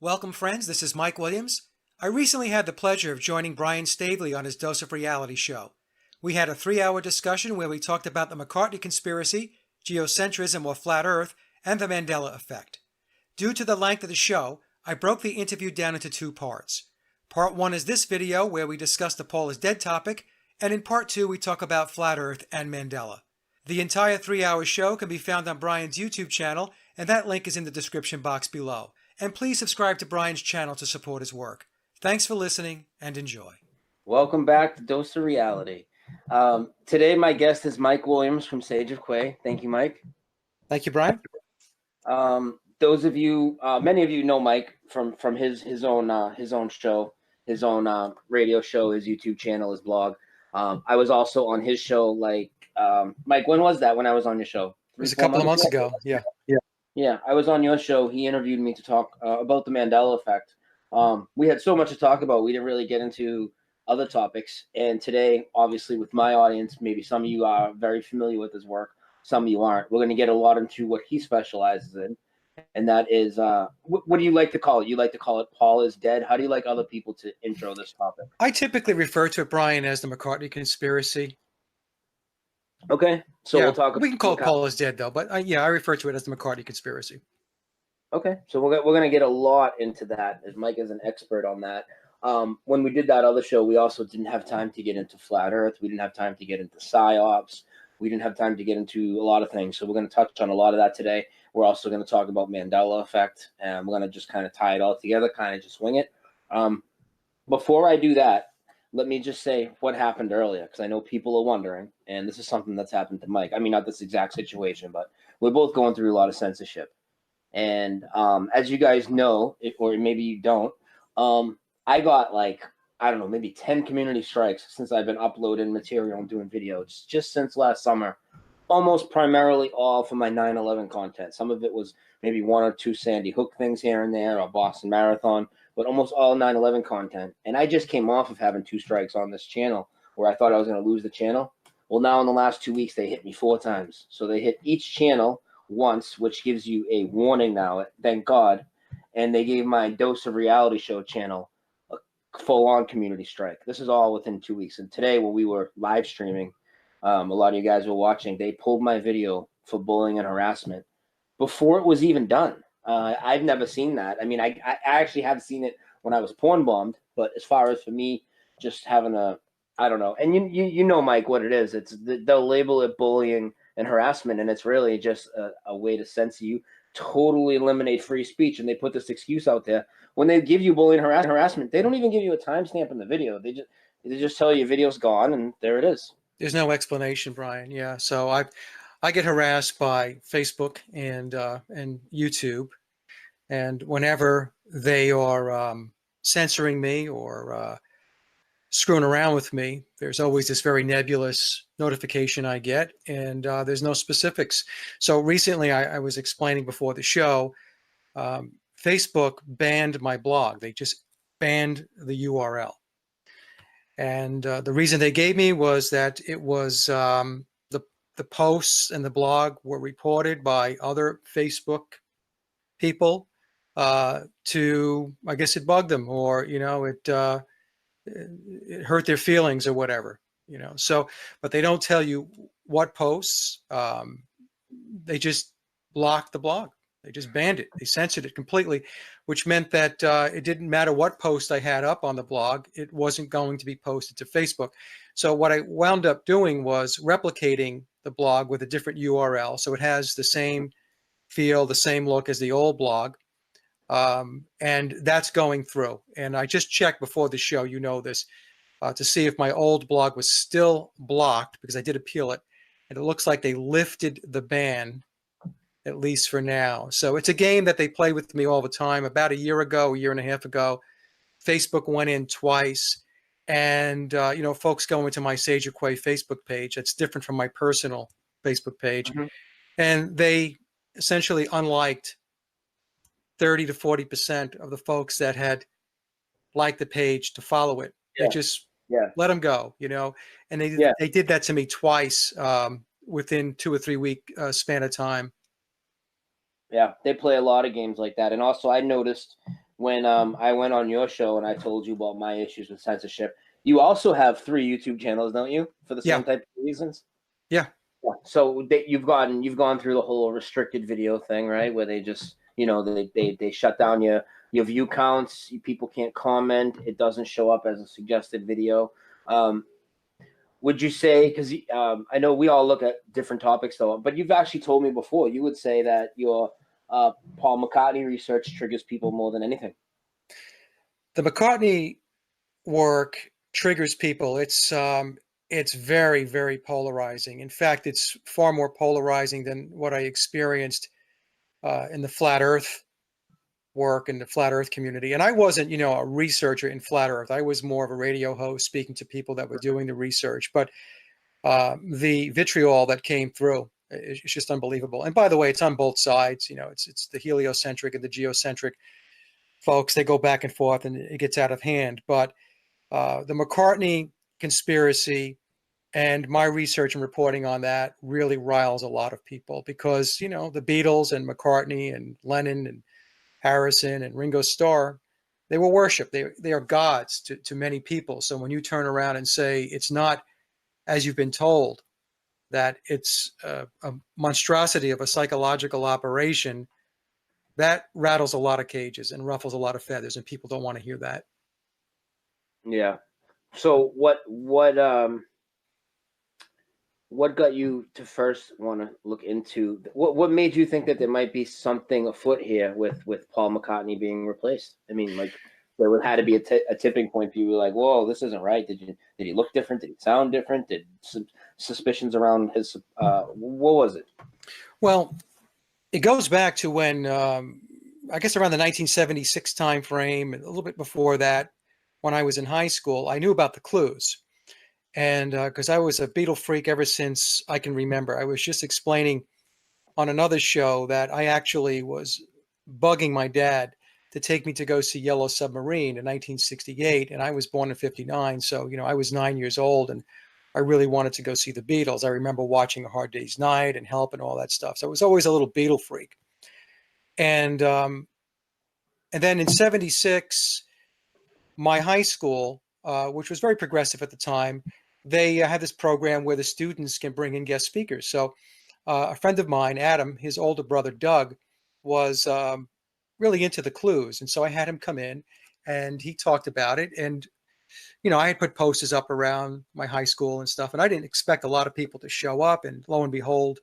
Welcome, friends. This is Mike Williams. I recently had the pleasure of joining Brian Staveley on his Dose of Reality show. We had a 3-hour discussion where we talked about the McCartney conspiracy, geocentrism or flat Earth, and the Mandela effect. Due to the length of the show, I broke the interview down into 2 parts. Part 1 is this video where we discuss the Paul is dead topic, and in Part 2 we talk about flat Earth and Mandela. The entire 3-hour show can be found on Brian's YouTube channel, and that link is in the description box below. And please subscribe to Brian's channel to support his work. Thanks for listening and enjoy. Welcome back to Dose of Reality. Today my guest is Mike Williams from Sage of Quay. Thank you, Mike. Thank you, Brian. Those of you, many of you know Mike from his own show, his own radio show, his YouTube channel, his blog. I was also on his show. Mike, when was that? When I was on your show? It was a couple of months ago. Yeah, I was on your show. He interviewed me to talk about the Mandela effect. We had so much to talk about. We didn't really get into other topics. And today, obviously, with my audience, maybe some of you are very familiar with his work. Some of you aren't. We're going to get a lot into what he specializes in. And that is, what do you like to call it? You like to call it Paul is dead? How do you like other people to intro this topic? I typically refer to it, Brian, as the McCartney conspiracy. Okay, so we'll talk. We can call it Paul is dead, though. But I refer to it as the McCartney conspiracy. Okay, so we're going to get a lot into that, as Mike is an expert on that. When we did that other show, we also didn't have time to get into flat Earth. We didn't have time to get into Psyops. We didn't have time to get into a lot of things. So we're going to touch on a lot of that today. We're also going to talk about Mandela effect, and we're going to just kind of tie it all together, kind of just wing it. Before I do that, let me just say what happened earlier, because I know people are wondering, and this is something that's happened to Mike. I mean, not this exact situation, but we're both going through a lot of censorship. And as you guys know, or maybe you don't, I got maybe 10 community strikes since I've been uploading material and doing videos just since last summer, almost primarily all for my 9/11 content. Some of it was maybe 1 or 2 Sandy Hook things here and there, or Boston Marathon, but almost all 9/11 content. And I just came off of having 2 strikes on this channel where I thought I was going to lose the channel. Well, now in the last 2 weeks, they hit me 4 times. So they hit each channel once, which gives you a warning now, thank God. And they gave my Dose of Reality show channel a full-on community strike. This is all within 2 weeks. And today, when we were live streaming, a lot of you guys were watching, they pulled my video for bullying and harassment before it was even done. I've never seen that. I mean, I actually have seen it when I was porn bombed, but as far as for me, just having I don't know. And you know, Mike, what it is. They'll label it bullying and harassment, and it's really just a way to censor you, totally eliminate free speech. And they put this excuse out there. When they give you bullying and harassment, they don't even give you a timestamp in the video. They just tell you your video's gone, and there it is. There's no explanation, Brian. Yeah, so I get harassed by Facebook and YouTube, and whenever they are censoring me or screwing around with me, there's always this very nebulous notification I get, and there's no specifics. So recently, I was explaining before the show, Facebook banned my blog. They just banned the URL. And the reason they gave me was that it was the posts and the blog were reported by other Facebook people to, I guess it bugged them, or, it hurt their feelings or whatever, So, but they don't tell you what posts. They just blocked the blog. They just banned it. They censored it completely, which meant that it didn't matter what post I had up on the blog. It wasn't going to be posted to Facebook. So what I wound up doing was replicating the blog with a different URL. So it has the same feel, the same look as the old blog. And that's going through. And I just checked before the show, this, to see if my old blog was still blocked, because I did appeal it. And it looks like they lifted the ban, at least for now. So it's a game that they play with me all the time. About a year and a half ago, Facebook went in twice. And, folks go into my Sage of Quay Facebook page. That's different from my personal Facebook page. Mm-hmm. And they essentially unliked 30 to 40% of the folks that had liked the page to follow it. They just let them go, and they did that to me twice within 2 or 3 week span of time. Yeah, they play a lot of games like that. And also I noticed when I went on your show and I told you about my issues with censorship. You also have 3 YouTube channels, don't you, for the Yeah. same type of reasons? Yeah. Yeah. So you've gone through the whole restricted video thing, right? Where they just, they shut down your view counts. People can't comment. It doesn't show up as a suggested video. Would you say, because I know we all look at different topics though, but you've actually told me before, you would say that your Paul McCartney research triggers people more than anything. The McCartney work triggers people. It's very, very polarizing. In fact, it's far more polarizing than what I experienced in the flat Earth work and the flat Earth community. And I wasn't, a researcher in flat Earth. I was more of a radio host speaking to people that were doing the research. But the vitriol that came through is just unbelievable. And by the way, it's on both sides. It's the heliocentric and the geocentric folks. They go back and forth, and it gets out of hand. But the McCartney conspiracy and my research and reporting on that really riles a lot of people because, the Beatles and McCartney and Lennon and Harrison and Ringo Starr, they were worshipped. They are gods to many people. So when you turn around and say it's not as you've been told, that it's a monstrosity of a psychological operation, that rattles a lot of cages and ruffles a lot of feathers, and people don't want to hear that. Yeah. So what got you to first want to look into what made you think that there might be something afoot here with Paul McCartney being replaced? I mean, like there had to be a tipping point for you. Like, whoa, this isn't right. Did he look different? Did he sound different? Did some suspicions around his what was it? Well, it goes back to when I guess around the 1976 time frame, a little bit before that, when I was in high school. I knew about the clues. And because I was a Beatle freak ever since I can remember. I was just explaining on another show that I actually was bugging my dad to take me to go see Yellow Submarine in 1968. And I was born in 59. So, I was 9 years old and I really wanted to go see the Beatles. I remember watching A Hard Day's Night and Help and all that stuff. So I was always a little Beatle freak. And then in 76, my high school, which was very progressive at the time, they had this program where the students can bring in guest speakers. So a friend of mine, Adam, his older brother, Doug, was really into the clues. And so I had him come in and he talked about it. And, I had put posters up around my high school and stuff, and I didn't expect a lot of people to show up. And lo and behold,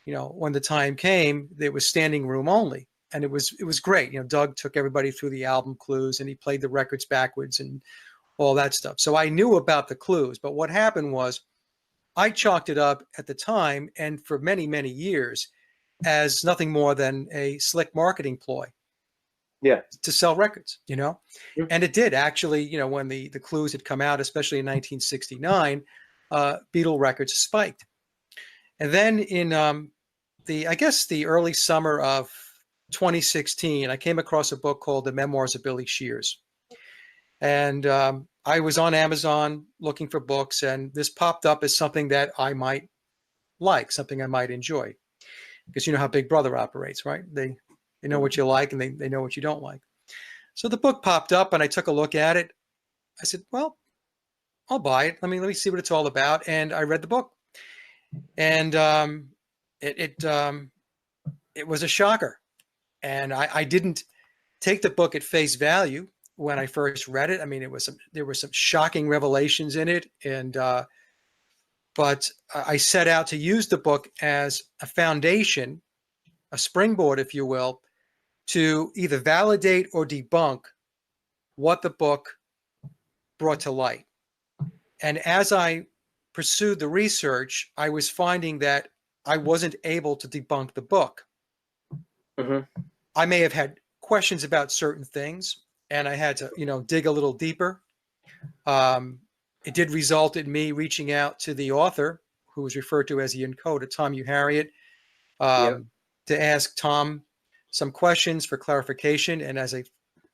when the time came, there was standing room only. And it was great. Doug took everybody through the album clues and he played the records backwards and all that stuff. So I knew about the clues, but what happened was I chalked it up at the time and for many, many years as nothing more than a slick marketing ploy. Yeah. To sell records, Yeah. And it did actually, when the clues had come out, especially in 1969, Beatle records spiked. And then in I guess the early summer of 2016, I came across a book called The Memoirs of Billy Shears. And I was on Amazon looking for books, and this popped up as something that I might like, something I might enjoy. Because you know how Big Brother operates, right? They know what you like and they know what you don't like. So the book popped up and I took a look at it. I said, well, I'll buy it. Let me see what it's all about. And I read the book. And it was a shocker. And I didn't take the book at face value when I first read it. I mean, there were some shocking revelations in it. And but I set out to use the book as a foundation, a springboard, if you will, to either validate or debunk what the book brought to light. And as I pursued the research, I was finding that I wasn't able to debunk the book. Mm-hmm. I may have had questions about certain things, and I had to, dig a little deeper. It did result in me reaching out to the author, who was referred to as the encoder, Tom U. Harriet, to ask Tom some questions for clarification. And as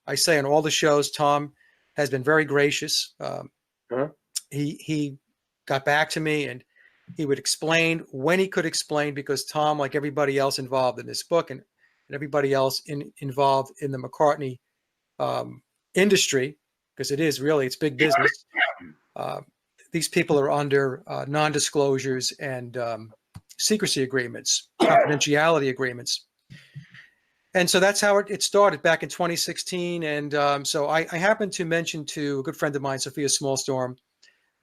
I say on all the shows, Tom has been very gracious. He got back to me and he would explain when he could explain, because Tom, like everybody else involved in this book and everybody else involved in the McCartney industry, because it is really, it's big business. These people are under non-disclosures and secrecy agreements, confidentiality agreements. And so that's how it started back in 2016. And so I happened to mention to a good friend of mine, Sophia Smallstorm,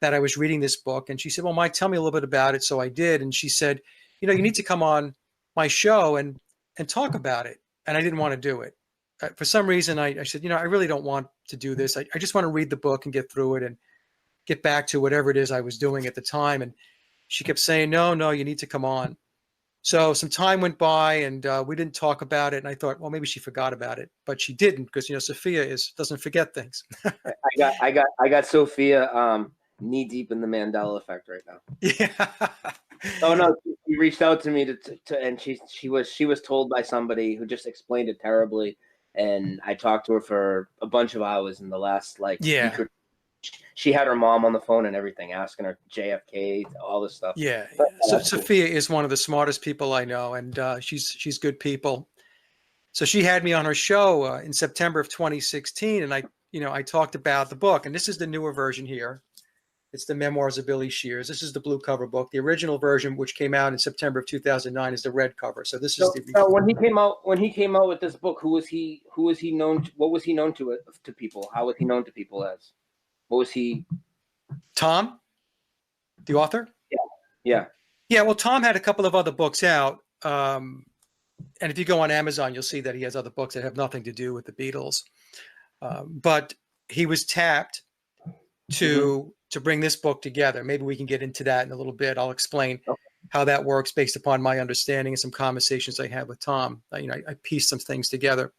that I was reading this book. And she said, well, Mike, tell me a little bit about it. So I did. And she said, you know, you need to come on my show and talk about it. And I didn't want to do it. For some reason, I said, you know, I really don't want to do this. I just want to read the book and get through it and get back to whatever it is I was doing at the time. And she kept saying, no, you need to come on. So some time went by and we didn't talk about it. And I thought, well, maybe she forgot about it, but she didn't, because, you know, Sophia doesn't forget things. I got Sophia knee deep in the Mandela effect right now. Yeah. Oh no, she reached out to me and she was told by somebody who just explained it terribly. And I talked to her for a bunch of hours in the last week or she had her mom on the phone and everything, asking her JFK, all this stuff. Yeah. So Sophia is one of the smartest people I know, and she's good people. So she had me on her show in September of 2016, and I talked about the book, and this is the newer version here. It's the Memoirs of Billy Shears. This is the blue cover book. The original version, which came out in September of 2009, is the red cover. So this is so when he came out with this book, who was he known to, what was he known to people? How was he known to people as? What was he? Tom, the author? Yeah. Well, Tom had a couple of other books out. And if you go on Amazon, you'll see that he has other books that have nothing to do with the Beatles. But he was tapped to bring this book together. Maybe we can get into that in a little bit. I'll explain how that works based upon my understanding and some conversations I had with Tom. I pieced some things together.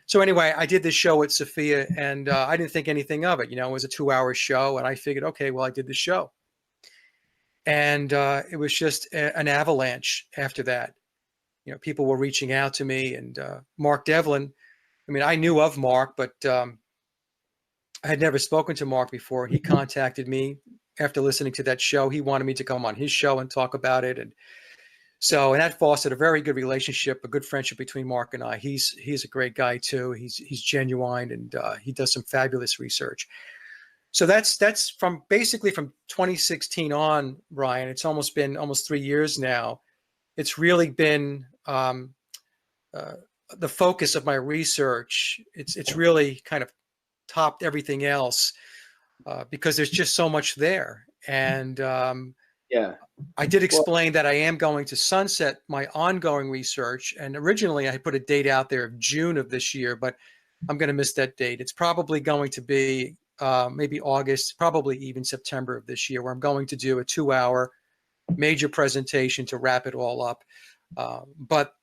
So anyway, I did this show with Sophia, and I didn't think anything of it. It was a 2-hour show, and I figured, okay, well, I did the show. And it was just an avalanche after that. People were reaching out to me, and Mark Devlin, I knew of Mark, but I had never spoken to Mark before. He contacted me after listening to that show. He wanted me to come on his show and talk about it. And that fostered a very good relationship, a good friendship between Mark and I. He's a great guy too. He's genuine, and he does some fabulous research. So that's from 2016 on, Brian. It's almost been 3 years now. It's really been the focus of my research. It's really kind of topped everything else because there's just so much there. And I did explain that I am going to sunset my ongoing research. And originally I put a date out there of June of this year, but I'm going to miss that date. It's probably going to be maybe August, probably even September of this year, where I'm going to do a 2-hour major presentation to wrap it all up. But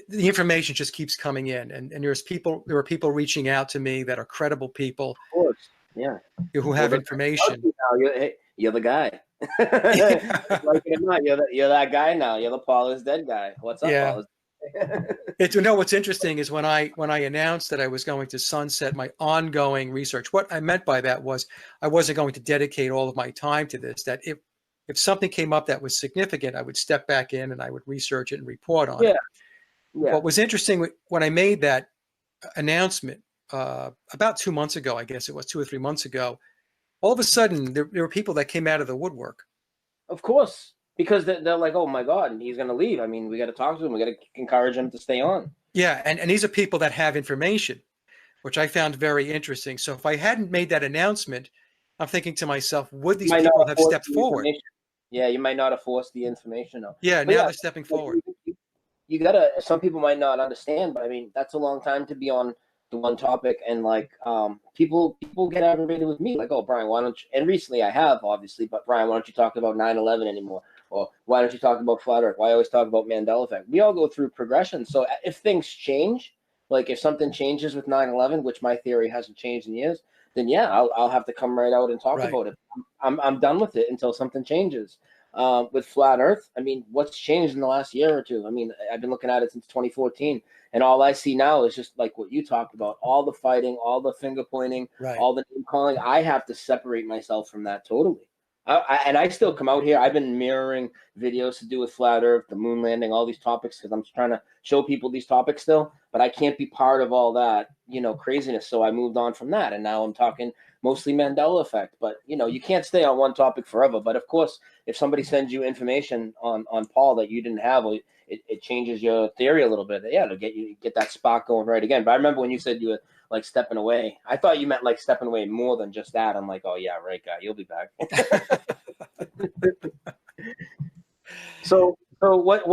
the information just keeps coming in, and there are people reaching out to me that are credible people, of course, yeah, who have information. You're the guy. Like it or not, you're that guy now. You're the Paul is dead guy. What's up, Paul is what's interesting is when I announced that I was going to sunset my ongoing research, what I meant by that was I wasn't going to dedicate all of my time to this. That if something came up that was significant, I would step back in and I would research it and report on it. Yeah. What was interesting when I made that announcement about 2 months ago, I guess it was 2 or 3 months ago, all of a sudden there were people that came out of the woodwork. Of course, because they're like, oh my God, he's going to leave. We got to talk to him. We got to encourage him to stay on. Yeah, and these are people that have information, which I found very interesting. So if I hadn't made that announcement, I'm thinking to myself, would these people have stepped forward? Yeah, you might not have forced the information out. Yeah, now they're stepping forward. You gotta. Some people might not understand, but that's a long time to be on the one topic, and people get aggravated with me, like, oh, Brian, why don't you? And recently I have, obviously, but Brian, why don't you talk about 9/11 anymore? Or why don't you talk about flat Earth? Why always talk about Mandela effect? We all go through progression. So if things change, like if something changes with 9/11, which my theory hasn't changed in years, then yeah, I'll have to come right out and talk about it. I'm done with it until something changes. With flat Earth, what's changed in the last year or two? I've been looking at it since 2014, and all I see now is just like what you talked about: all the fighting, all the finger pointing, all the name calling. I have to separate myself from that totally. I still come out here. I've been mirroring videos to do with flat Earth, the moon landing, all these topics, because I'm trying to show people these topics still. but I can't be part of all that, craziness. So I moved on from that. And now I'm talking mostly Mandela effect. But, you can't stay on one topic forever. But of course, if somebody sends you information on Paul that you didn't have, it changes your theory a little bit. Yeah, to get that spark going right again. But I remember when you said you were like stepping away, I thought you meant like stepping away more than just that. I'm like, oh yeah, right, guy, you'll be back. So what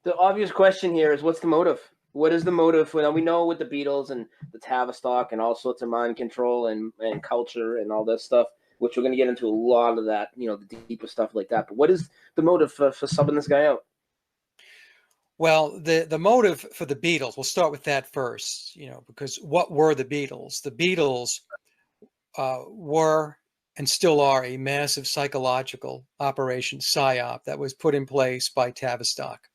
the obvious question here is, what's the motive? What is the motive? Well, we know with the Beatles and the Tavistock and all sorts of mind control and culture and all this stuff, which we're going to get into a lot of that, the deeper stuff like that. But what is the motive for subbing this guy out? Well, the motive for the Beatles, we'll start with that first, because what were the Beatles? The Beatles were and still are a massive psychological operation, Psyop, that was put in place by Tavistock.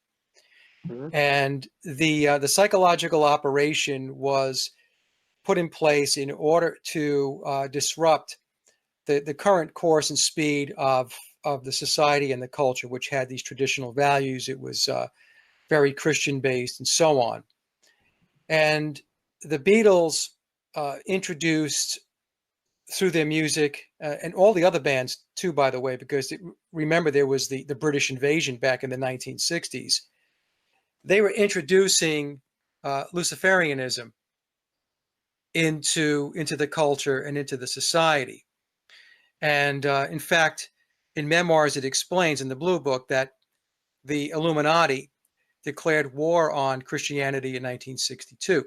Mm-hmm. And the psychological operation was put in place in order to disrupt the current course and speed of the society and the culture, which had these traditional values. It was very Christian based and so on. And the Beatles introduced through their music and all the other bands too, by the way, because remember there was the British invasion back in the 1960s. They were introducing Luciferianism into the culture and into the society. And in fact, in Memoirs, it explains in the Blue Book that the Illuminati declared war on Christianity in 1962.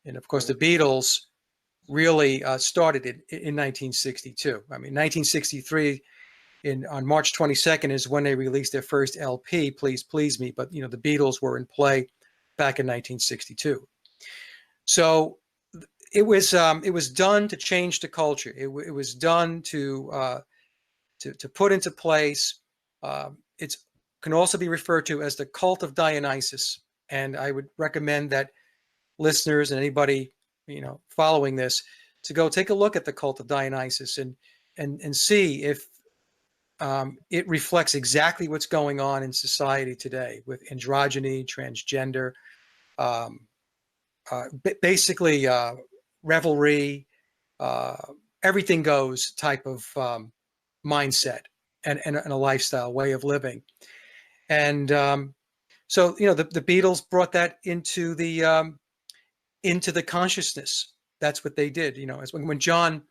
And of course, the Beatles really started it in 1962. I mean, 1963, on March 22nd is when they released their first LP, Please Please Me. But, the Beatles were in play back in 1962. So it was done to change the culture. It was done to put into place. It can also be referred to as the cult of Dionysus. And I would recommend that listeners and anybody following this to go take a look at the cult of Dionysus and see if it reflects exactly what's going on in society today with androgyny, transgender, basically revelry, everything goes type of mindset and a lifestyle way of living. And so the Beatles brought that into the consciousness. That's what they did. As when John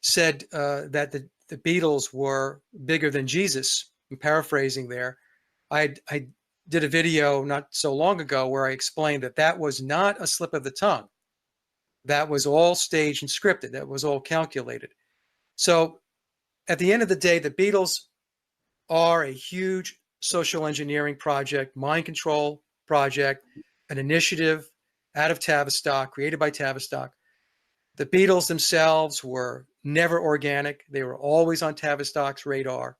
said that the Beatles were bigger than Jesus, I'm paraphrasing there, I did a video not so long ago where I explained that was not a slip of the tongue. That was all staged and scripted. That was all calculated. So at the end of the day, the Beatles are a huge social engineering project, mind control project, an initiative out of Tavistock, created by Tavistock. The Beatles themselves were never organic. They were always on Tavistock's radar.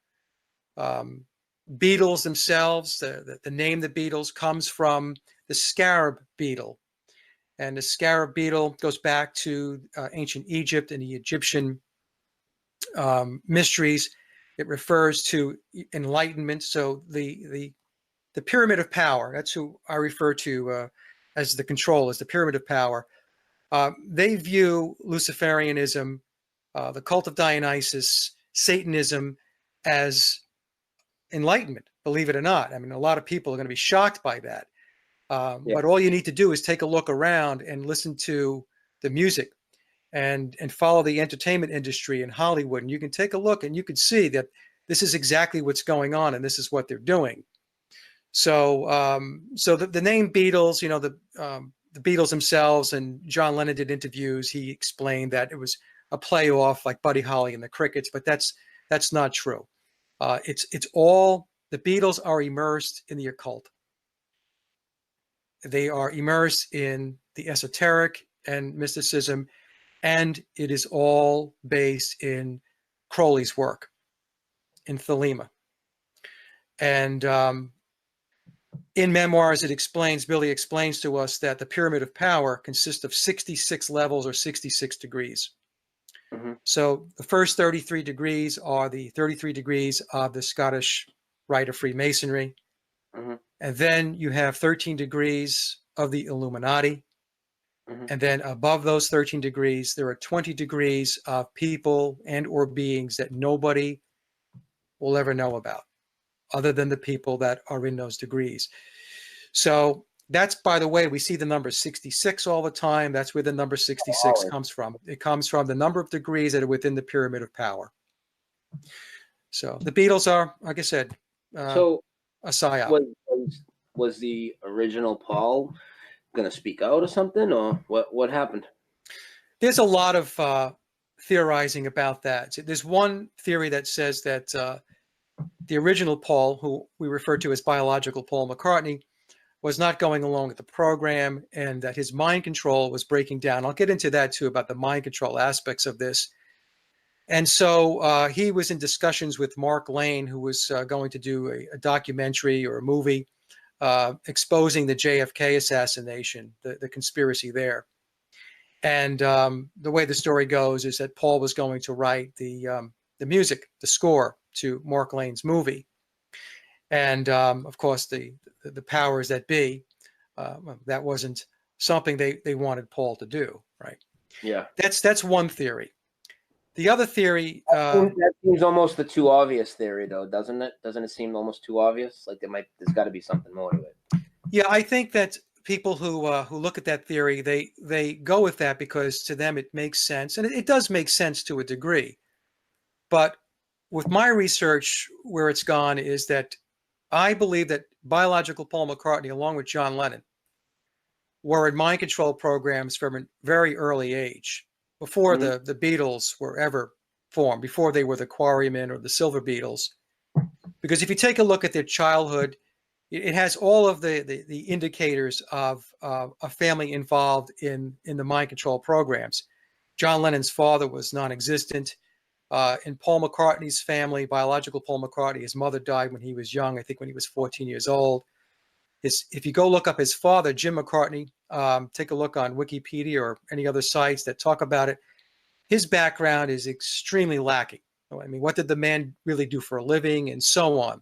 Beatles themselves, the name the Beatles comes from the scarab beetle. And the scarab beetle goes back to ancient Egypt and the Egyptian mysteries. It refers to enlightenment. So the pyramid of power, that's who I refer to as the control, as the pyramid of power. They view Luciferianism, the cult of Dionysus, Satanism as enlightenment, believe it or not. I mean, a lot of people are going to be shocked by that. But all you need to do is take a look around and listen to the music and follow the entertainment industry in Hollywood. And you can take a look and you can see that this is exactly what's going on and this is what they're doing. So the name Beatles, the Beatles themselves, and John Lennon did interviews. He explained that it was a play off like Buddy Holly and the Crickets, but that's not true. It's all, the Beatles are immersed in the occult. They are immersed in the esoteric and mysticism, and it is all based in Crowley's work, in Thelema. And in Memoirs, Billy explains to us that the pyramid of power consists of 66 levels or 66 degrees. Mm-hmm. So the first 33 degrees are the 33 degrees of the Scottish Rite of Freemasonry. Mm-hmm. And then you have 13 degrees of the Illuminati. Mhm. And then above those 13 degrees, there are 20 degrees of people and or beings that nobody will ever know about, other than the people that are in those degrees. So that's, by the way, we see the number 66 all the time. That's where the number 66 comes from. It comes from the number of degrees that are within the pyramid of power. So the Beatles are, like I said, So a psyop. was the original Paul going to speak out or something, or what happened? There's a lot of theorizing about that. So there's one theory that says that the original Paul, who we refer to as biological Paul McCartney, was not going along with the program, and that his mind control was breaking down. I'll get into that too, about the mind control aspects of this. And so he was in discussions with Mark Lane, who was going to do a documentary or a movie exposing the JFK assassination, the conspiracy there. And the way the story goes is that Paul was going to write the music, the score to Mark Lane's movie. And of course, the powers that be, that wasn't something they wanted Paul to do, right? Yeah, That's one theory. The other theory, that seems almost the too obvious theory, though, doesn't it? Doesn't it seem almost too obvious? Like there's got to be something more to it. yeah, I think that people who look at that theory, they go with that because to them it makes sense, and it does make sense to a degree. But with my research, where it's gone is that I believe that biological Paul McCartney, along with John Lennon, were in mind control programs from a very early age, before the Beatles were ever formed, before they were the Quarrymen or the Silver Beatles. Because if you take a look at their childhood, it has all of the indicators of a family involved in the mind control programs. John Lennon's father was non-existent. In Paul McCartney's family, biological Paul McCartney, his mother died when he was young, I think when he was 14 years old. If you go look up his father, Jim McCartney, take a look on Wikipedia or any other sites that talk about it, his background is extremely lacking. I mean, what did the man really do for a living, and so on.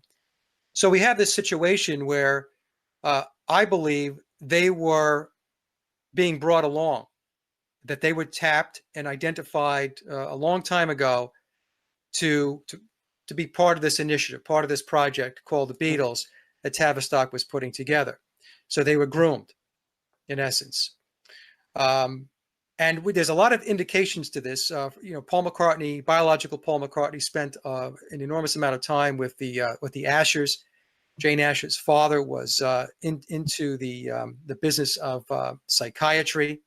So we have this situation where I believe they were being brought along, that they were tapped and identified a long time ago to be part of this initiative, part of this project called the Beatles that Tavistock was putting together. So they were groomed, in essence. And there's a lot of indications to this. Paul McCartney, biological Paul McCartney, spent an enormous amount of time with the Ashers. Jane Asher's father was into the business of psychiatry.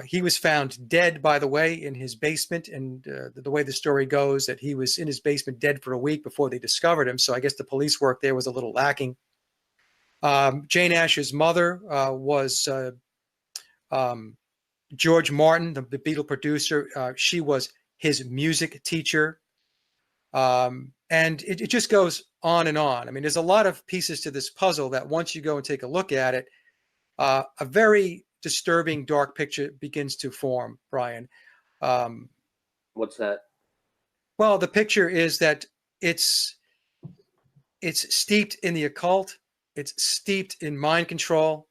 He was found dead, by the way, in his basement. And the way the story goes, that he was in his basement dead for a week before they discovered him. So I guess the police work there was a little lacking. Jane Asher's mother was George Martin, the Beatle producer. She was his music teacher. And it just goes on and on. I mean, there's a lot of pieces to this puzzle that once you go and take a look at it, a very disturbing, dark picture begins to form, Brian. What's that? Well, the picture is that it's steeped in the occult. It's steeped in mind control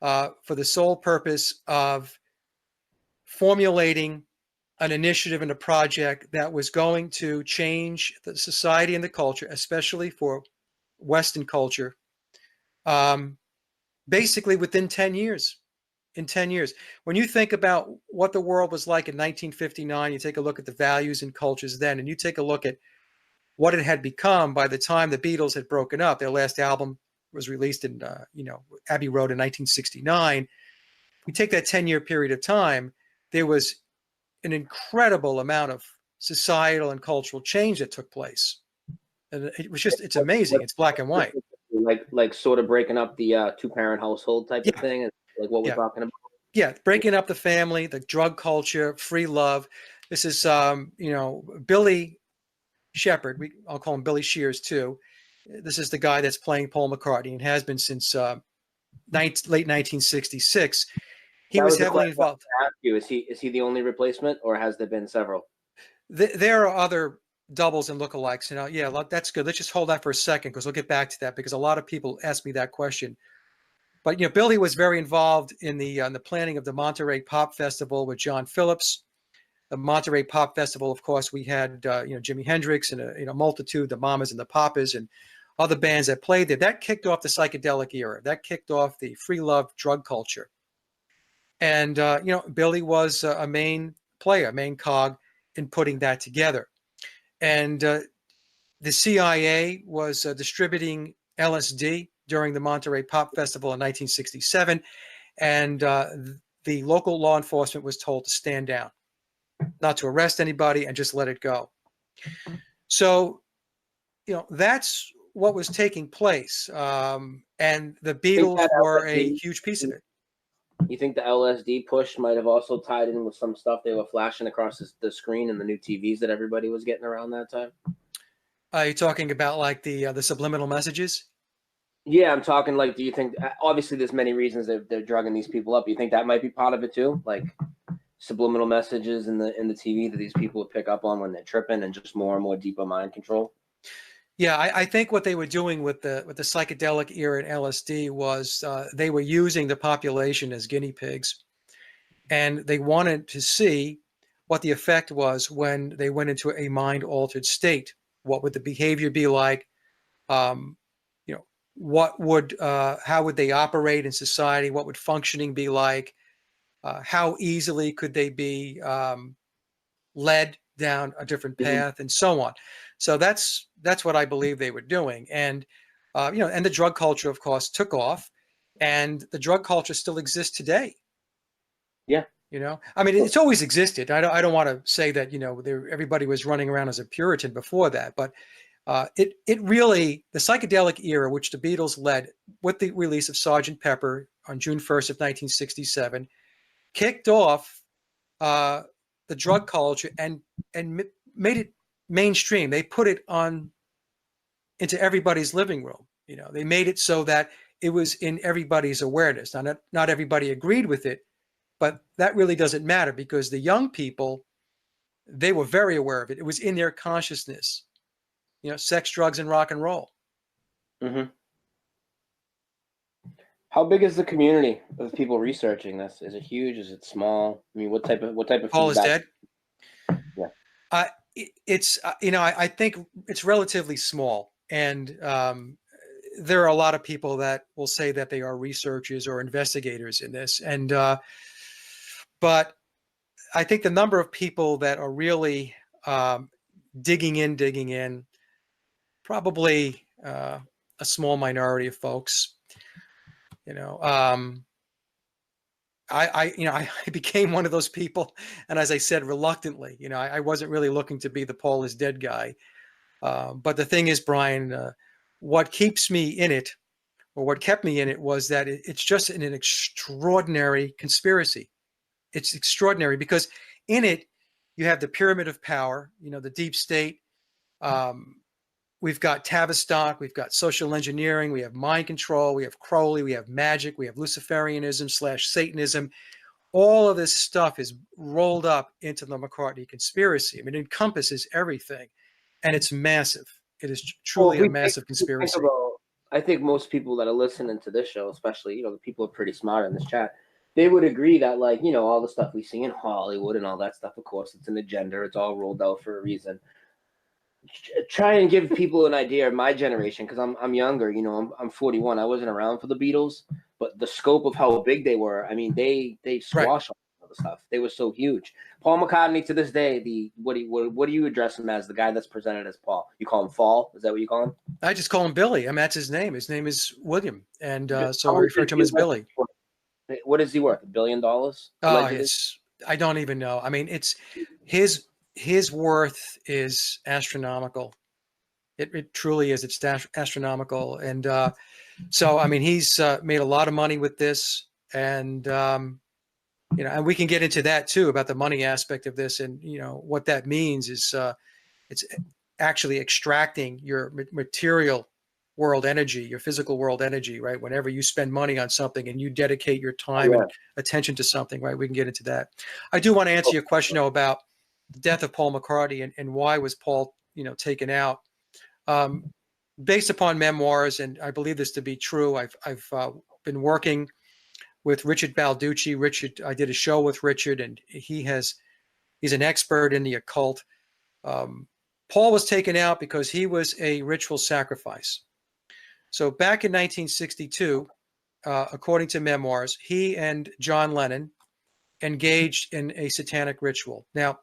for the sole purpose of formulating an initiative and a project that was going to change the society and the culture, especially for Western culture, basically within 10 years. In 10 years. When you think about what the world was like in 1959, you take a look at the values and cultures then, and you take a look at what it had become by the time the Beatles had broken up. Their last album was released in, Abbey Road in 1969. We take that 10-year period of time, there was an incredible amount of societal and cultural change that took place. And it's amazing. It's black and white. Like sort of breaking up the two-parent household type of thing, like what we're talking about. Yeah, breaking up the family, the drug culture, free love. This is, Billy Shepherd. I'll call him Billy Shears too. This is the guy that's playing Paul McCartney and has been since late 1966. He was heavily involved. Ask you, is he the only replacement, or has there been several? There are other doubles and lookalikes. That's good. Let's just hold that for a second because we'll get back to that, because a lot of people ask me that question. But Billy was very involved in the planning of the Monterey Pop Festival with John Phillips. The Monterey Pop Festival, of course, we had Jimi Hendrix and a multitude, the Mamas and the Papas, and other bands that played there. That kicked off the psychedelic era. That kicked off the free love drug culture. And Billy was a main player, main cog in putting that together. And the CIA was distributing LSD during the Monterey Pop Festival in 1967, and the local law enforcement was told to stand down, not to arrest anybody, and just let it go. So, that's what was taking place, and the Beatles were a huge piece of it. You think the LSD push might have also tied in with some stuff they were flashing across the screen and the new TVs that everybody was getting around that time? Are you talking about like the subliminal messages? Yeah, I'm talking like, do you think, obviously there's many reasons they're drugging these people up. You think that might be part of it too? Like subliminal messages in the TV that these people would pick up on when they're tripping, and just more and more deeper mind control? Yeah, I think what they were doing with the psychedelic era and LSD was they were using the population as guinea pigs, and they wanted to see what the effect was when they went into a mind-altered state. What would the behavior be like? What would how would they operate in society? What would functioning be like? How easily could they be led down a different path, and so on. So that's what I believe they were doing. And and the drug culture, of course, took off, and the drug culture still exists today. Yeah. I mean, it's always existed. I don't want to say that everybody was running around as a Puritan before that, but it really, the psychedelic era, which the Beatles led with the release of Sgt. Pepper on June 1st of 1967, kicked off the drug culture and made it mainstream. They put it on into everybody's living room. They made it so that it was in everybody's awareness. Now, not everybody agreed with it, but that really doesn't matter, because the young people, they were very aware of it. It was in their consciousness. Sex, drugs, and rock and roll. Mm-hmm. How big is the community of people researching this? Is it huge? Is it small? I mean, what type of Paul is feedback? dead. Yeah. It's I think it's relatively small, and there are a lot of people that will say that they are researchers or investigators in this, and but I think the number of people that are really digging in, probably a small minority of folks. I became one of those people, and as I said, reluctantly. I wasn't really looking to be the Paul is dead guy. But the thing is, Brian, what keeps me in it, or what kept me in it, was that it's just an extraordinary conspiracy. It's extraordinary because in it you have the pyramid of power, the deep state. We've got Tavistock, we've got social engineering, we have mind control, we have Crowley, we have magic, we have Luciferianism / Satanism. All of this stuff is rolled up into the McCartney conspiracy. I mean, it encompasses everything, and it's massive. It is truly a massive conspiracy. I think most people that are listening to this show, especially, the people are pretty smart in this chat, they would agree that, like, all the stuff we see in Hollywood and all that stuff, of course, it's an agenda. It's all rolled out for a reason. Try and give people an idea of my generation, because I'm younger. I'm 41. I wasn't around for the Beatles, but the scope of how big they were, I mean, they squashed all the stuff. They were so huge. Paul McCartney, to this day, what do you address him as? The guy that's presented as Paul? You call him Fall? Is that what you call him? I just call him Billy. I mean, that's his name. His name is William, and so I refer to him as Billy. What is he worth? $1 billion? Oh, I don't even know. I mean, it's his worth is astronomical. It truly is. It's astronomical. And so, I mean, he's made a lot of money with this, and and we can get into that too, about the money aspect of this. And what that means is it's actually extracting your material world energy, your physical world energy, right? Whenever you spend money on something and you dedicate your time and attention to something, right? We can get into that. I do want to answer your question, though, about the death of Paul McCartney and why was Paul, taken out. Based upon memoirs, and I believe this to be true, I've been working with Richard Balducci. I did a show with Richard, and he's an expert in the occult. Paul was taken out because he was a ritual sacrifice. So back in 1962, according to memoirs, he and John Lennon engaged in a satanic ritual. Now,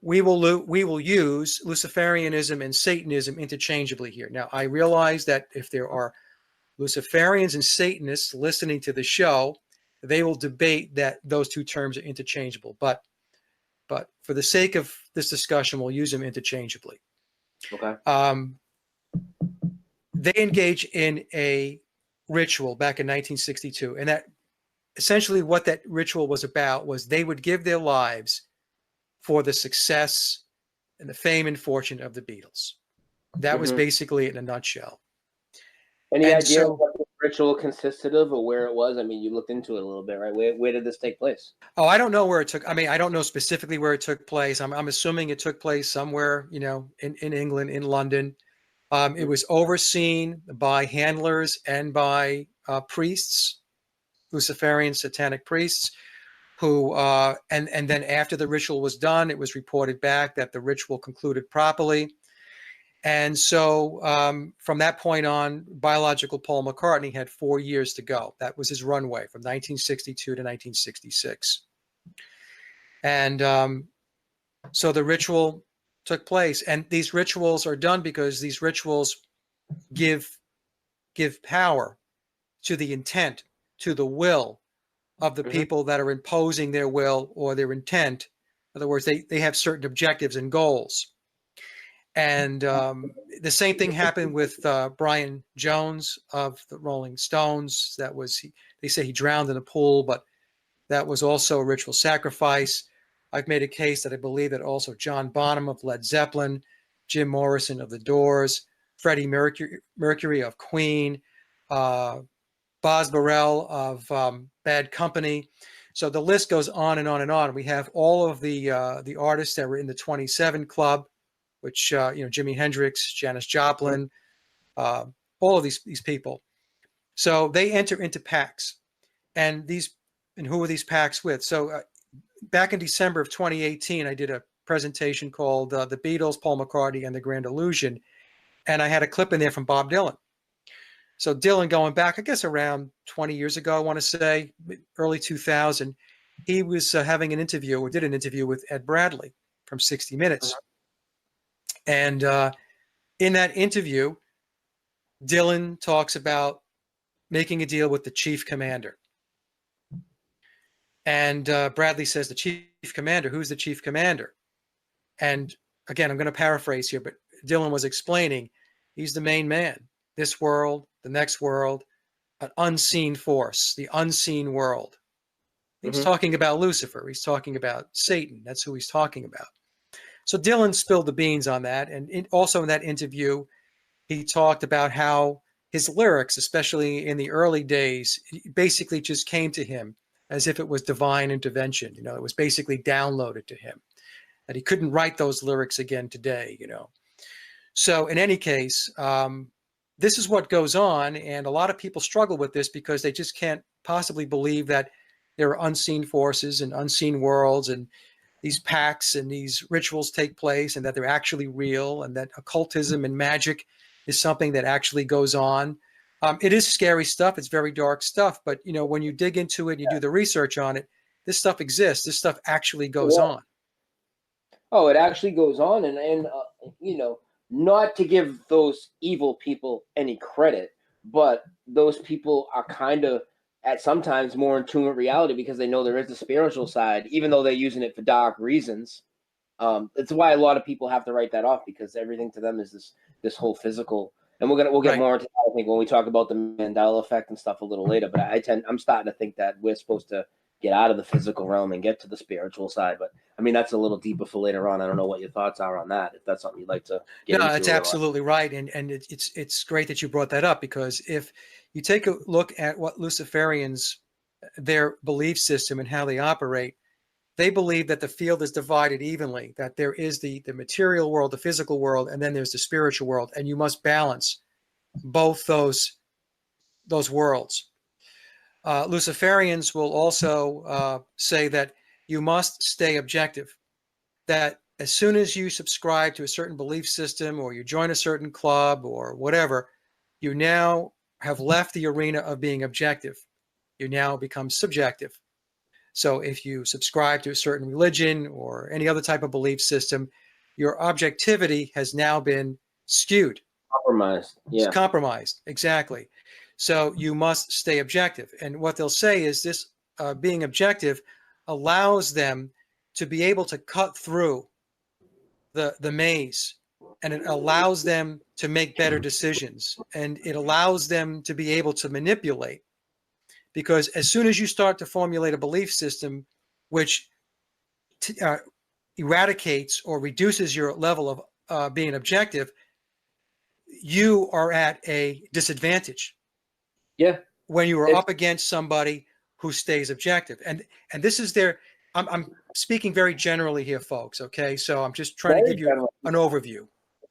we will use Luciferianism and Satanism interchangeably here. Now, I realize that if there are Luciferians and Satanists listening to the show, they will debate that those two terms are interchangeable. But for the sake of this discussion, we'll use them interchangeably. Okay. They engage in a ritual back in 1962, and that essentially what that ritual was about was they would give their lives for the success and the fame and fortune of the Beatles. That was basically it in a nutshell. Any idea what the ritual consisted of or where it was? I mean, you looked into it a little bit, right? Where did this take place? Oh, I don't know where it took. I mean, I don't know specifically where it took place. I'm assuming it took place somewhere, in England, in London. It was overseen by handlers and by priests, Luciferian satanic priests, who and then after the ritual was done, it was reported back that the ritual concluded properly. And so from that point on, biological Paul McCartney had 4 years to go. That was his runway from 1962 to 1966. And so the ritual took place. And these rituals are done because these rituals give power to the intent, to the will of the people that are imposing their will or their intent. In other words, they have certain objectives and goals. And the same thing happened with Brian Jones of the Rolling Stones. They say he drowned in a pool, but that was also a ritual sacrifice. I've made a case that I believe that also John Bonham of Led Zeppelin, Jim Morrison of The Doors, Freddie Mercury of Queen, Boz Burrell of Bad Company. So the list goes on and on and on. We have all of the artists that were in the 27 Club, which Jimi Hendrix, Janis Joplin, all of these people. So they enter into pacts, and who are these pacts with? So back in December of 2018, I did a presentation called "The Beatles, Paul McCartney, and the Grand Illusion," and I had a clip in there from Bob Dylan. So Dylan, going back, I guess around 20 years ago, I want to say, early 2000, he was did an interview with Ed Bradley from 60 Minutes. And in that interview, Dylan talks about making a deal with the chief commander. And Bradley says, the chief commander, who's the chief commander? And again, I'm going to paraphrase here, but Dylan was explaining, he's the main man. This world, the next world, an unseen force, the unseen world. He's talking about Lucifer. He's talking about Satan. That's who he's talking about. So Dylan spilled the beans on that. And also in that interview, he talked about how his lyrics, especially in the early days, basically just came to him as if it was divine intervention. It was basically downloaded to him, that he couldn't write those lyrics again today, So in any case, this is what goes on. And a lot of people struggle with this because they just can't possibly believe that there are unseen forces and unseen worlds and these pacts and these rituals take place and that they're actually real and that occultism and magic is something that actually goes on. It is scary stuff. It's very dark stuff. But, when you dig into it, you do the research on it, this stuff exists. This stuff actually goes on. Oh, it actually goes on. And not to give those evil people any credit, but those people are kind of at sometimes more in tune with reality because they know there is a spiritual side, even though they're using it for dark reasons. It's why a lot of people have to write that off because everything to them is this whole physical. And we'll get more into that, I think, when we talk about the Mandela effect and stuff a little later. But I'm starting to think that we're supposed to get out of the physical realm and get to the spiritual side. But I mean, that's a little deeper for later on. I don't know what your thoughts are on that. If that's something you'd like to get into. No, it's absolutely right. And it's great that you brought that up because if you take a look at what Luciferians, their belief system and how they operate, they believe that the field is divided evenly, that there is the material world, the physical world, and then there's the spiritual world. And you must balance both those worlds. Luciferians will also say that you must stay objective, that as soon as you subscribe to a certain belief system or you join a certain club or whatever, you now have left the arena of being objective. You now become subjective. So if you subscribe to a certain religion or any other type of belief system, your objectivity has now been skewed. Compromised. Yeah. It's compromised. Exactly. So you must stay objective. And what they'll say is this being objective allows them to be able to cut through the maze, and it allows them to make better decisions, and it allows them to be able to manipulate. Because as soon as you start to formulate a belief system which eradicates or reduces your level of being objective, you are at a disadvantage. Yeah. When you are up against somebody who stays objective. And this is their, I'm speaking very generally here, folks. Okay. So I'm just trying to give you an overview.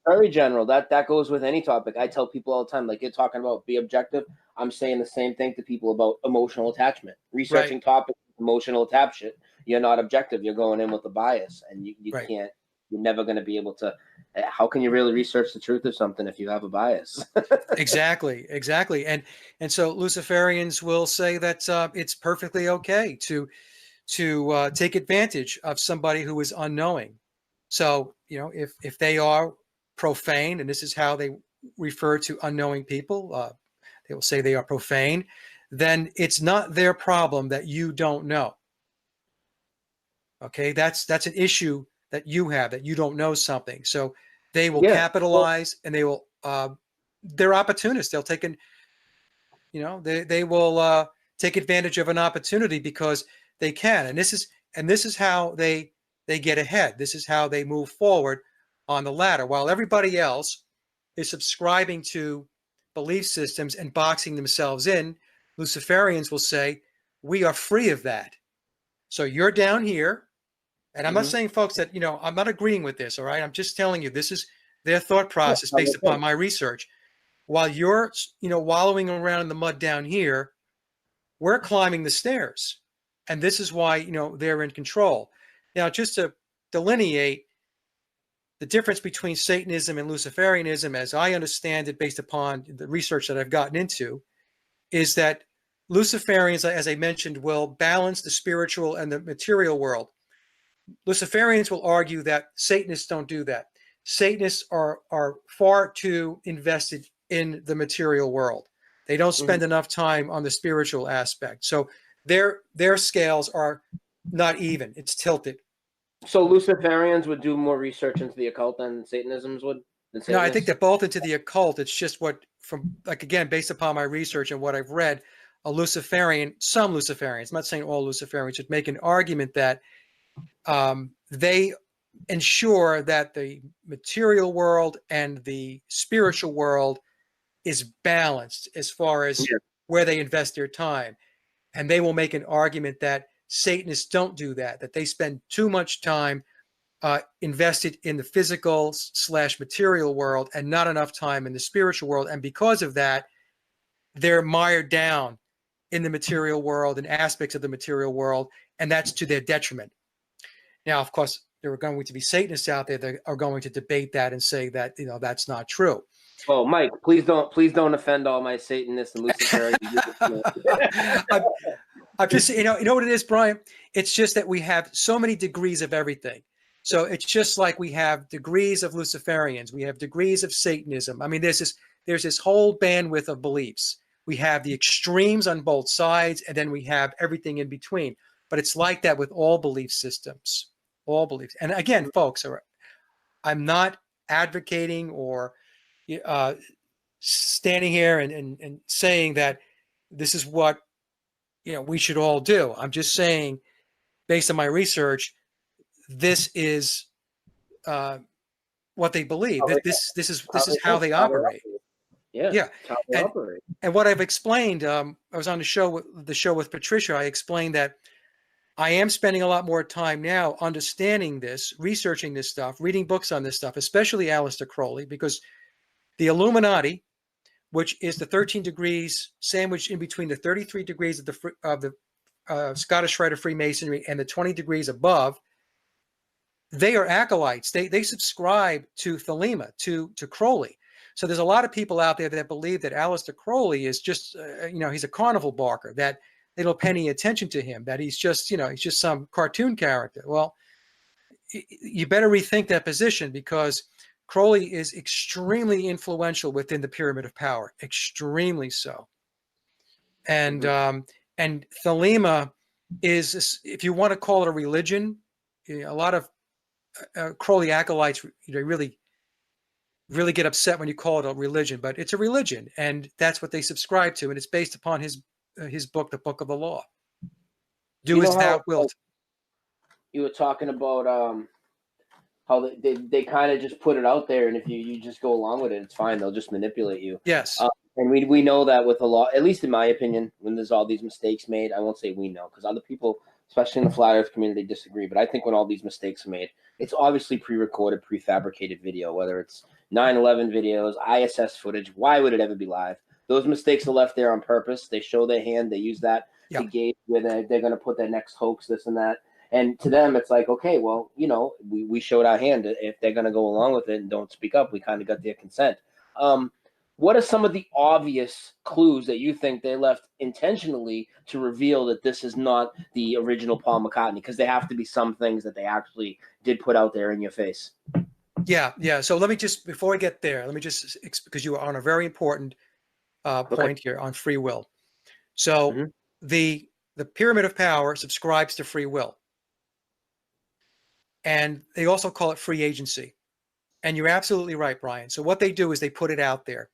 Very general. That goes with any topic. I tell people all the time, like you're talking about be objective. I'm saying the same thing to people about emotional attachment. Researching topics, emotional attachment. You're not objective. You're going in with a bias, and you can't. You're never going to be able to. How can you really research the truth of something if you have a bias? Exactly. And so Luciferians will say that it's perfectly okay to take advantage of somebody who is unknowing. So if they are profane, and this is how they refer to unknowing people, they will say they are profane, then it's not their problem that you don't know. Okay, that's an issue that you have, that you don't know something. So they will capitalize, and they will they're opportunists. They'll take they will take advantage of an opportunity because they can. And this is how they get ahead. This is how they move forward on the ladder. While everybody else is subscribing to belief systems and boxing themselves in, Luciferians will say, we are free of that. So you're down here. And I'm not saying, folks, that, I'm not agreeing with this. All right. I'm just telling you, this is their thought process based upon my research. While you're, wallowing around in the mud down here, we're climbing the stairs. And this is why, they're in control. Now, just to delineate the difference between Satanism and Luciferianism, as I understand it, based upon the research that I've gotten into, is that Luciferians, as I mentioned, will balance the spiritual and the material world. Luciferians will argue that Satanists don't do that. Satanists are far too invested in the material world. They don't spend enough time on the spiritual aspect. So their scales are not even. It's tilted. So Luciferians would do more research into the occult than Satanisms would? No, I think they're both into the occult. It's just again, based upon my research and what I've read, some Luciferians, I'm not saying all Luciferians, would make an argument that they ensure that the material world and the spiritual world is balanced as far as where they invest their time. And they will make an argument that Satanists don't do that they spend too much time invested in the physical / material world and not enough time in the spiritual world. And because of that, they're mired down in the material world and aspects of the material world, and that's to their detriment. Now, of course, there are going to be Satanists out there that are going to debate that and say that that's not true. Oh, Mike, please don't offend all my Satanists and Luciferians. I'm just, you know what it is, Brian? It's just that we have so many degrees of everything. So it's just like we have degrees of Luciferians, we have degrees of Satanism. I mean, there's this whole bandwidth of beliefs. We have the extremes on both sides, and then we have everything in between. But it's like that with all belief systems, all beliefs. And again, folks, I'm not advocating or standing here and saying that this is what we should all do. I'm just saying, based on my research, this is what they believe. This is how they operate. Yeah. And what I've explained, I was on the show with Patricia. I explained that I am spending a lot more time now understanding this, researching this stuff, reading books on this stuff, especially Aleister Crowley, because the Illuminati which is the 13 degrees sandwiched in between the 33 degrees of the Scottish Rite of Freemasonry and the 20 degrees above. They are acolytes. They subscribe to Thelema, to Crowley. So there's a lot of people out there that believe that Aleister Crowley is just, he's a carnival barker, that they don't pay any attention to him, that he's just, he's just some cartoon character. Well, you better rethink that position, because Crowley is extremely influential within the Pyramid of Power, extremely so. And and Thelema is, if you want to call it a religion, a lot of Crowley acolytes, really get upset when you call it a religion, but it's a religion, and that's what they subscribe to, and it's based upon his book, the Book of the Law. Do as thou wilt. You were talking about how they kind of just put it out there, and if you just go along with it, it's fine. They'll just manipulate you. Yes. And we know that with a lot, at least in my opinion, when there's all these mistakes made, I won't say we know, because other people, especially in the Flat Earth community, disagree. But I think when all these mistakes are made, it's obviously pre-recorded, prefabricated video, whether it's 9/11 videos, ISS footage. Why would it ever be live? Those mistakes are left there on purpose. They show their hand. They use that to gauge where they're going to put their next hoax, this and that. And to them, it's like, okay, well, we showed our hand. If they're going to go along with it and don't speak up, we kind of got their consent. What are some of the obvious clues that you think they left intentionally to reveal that this is not the original Paul McCartney? Because there have to be some things that they actually did put out there in your face. Yeah. So let me just, before I get there, because you are on a very important point here on free will. So the Pyramid of Power subscribes to free will. And they also call it free agency. And you're absolutely right, Brian. So what they do is they put it out there.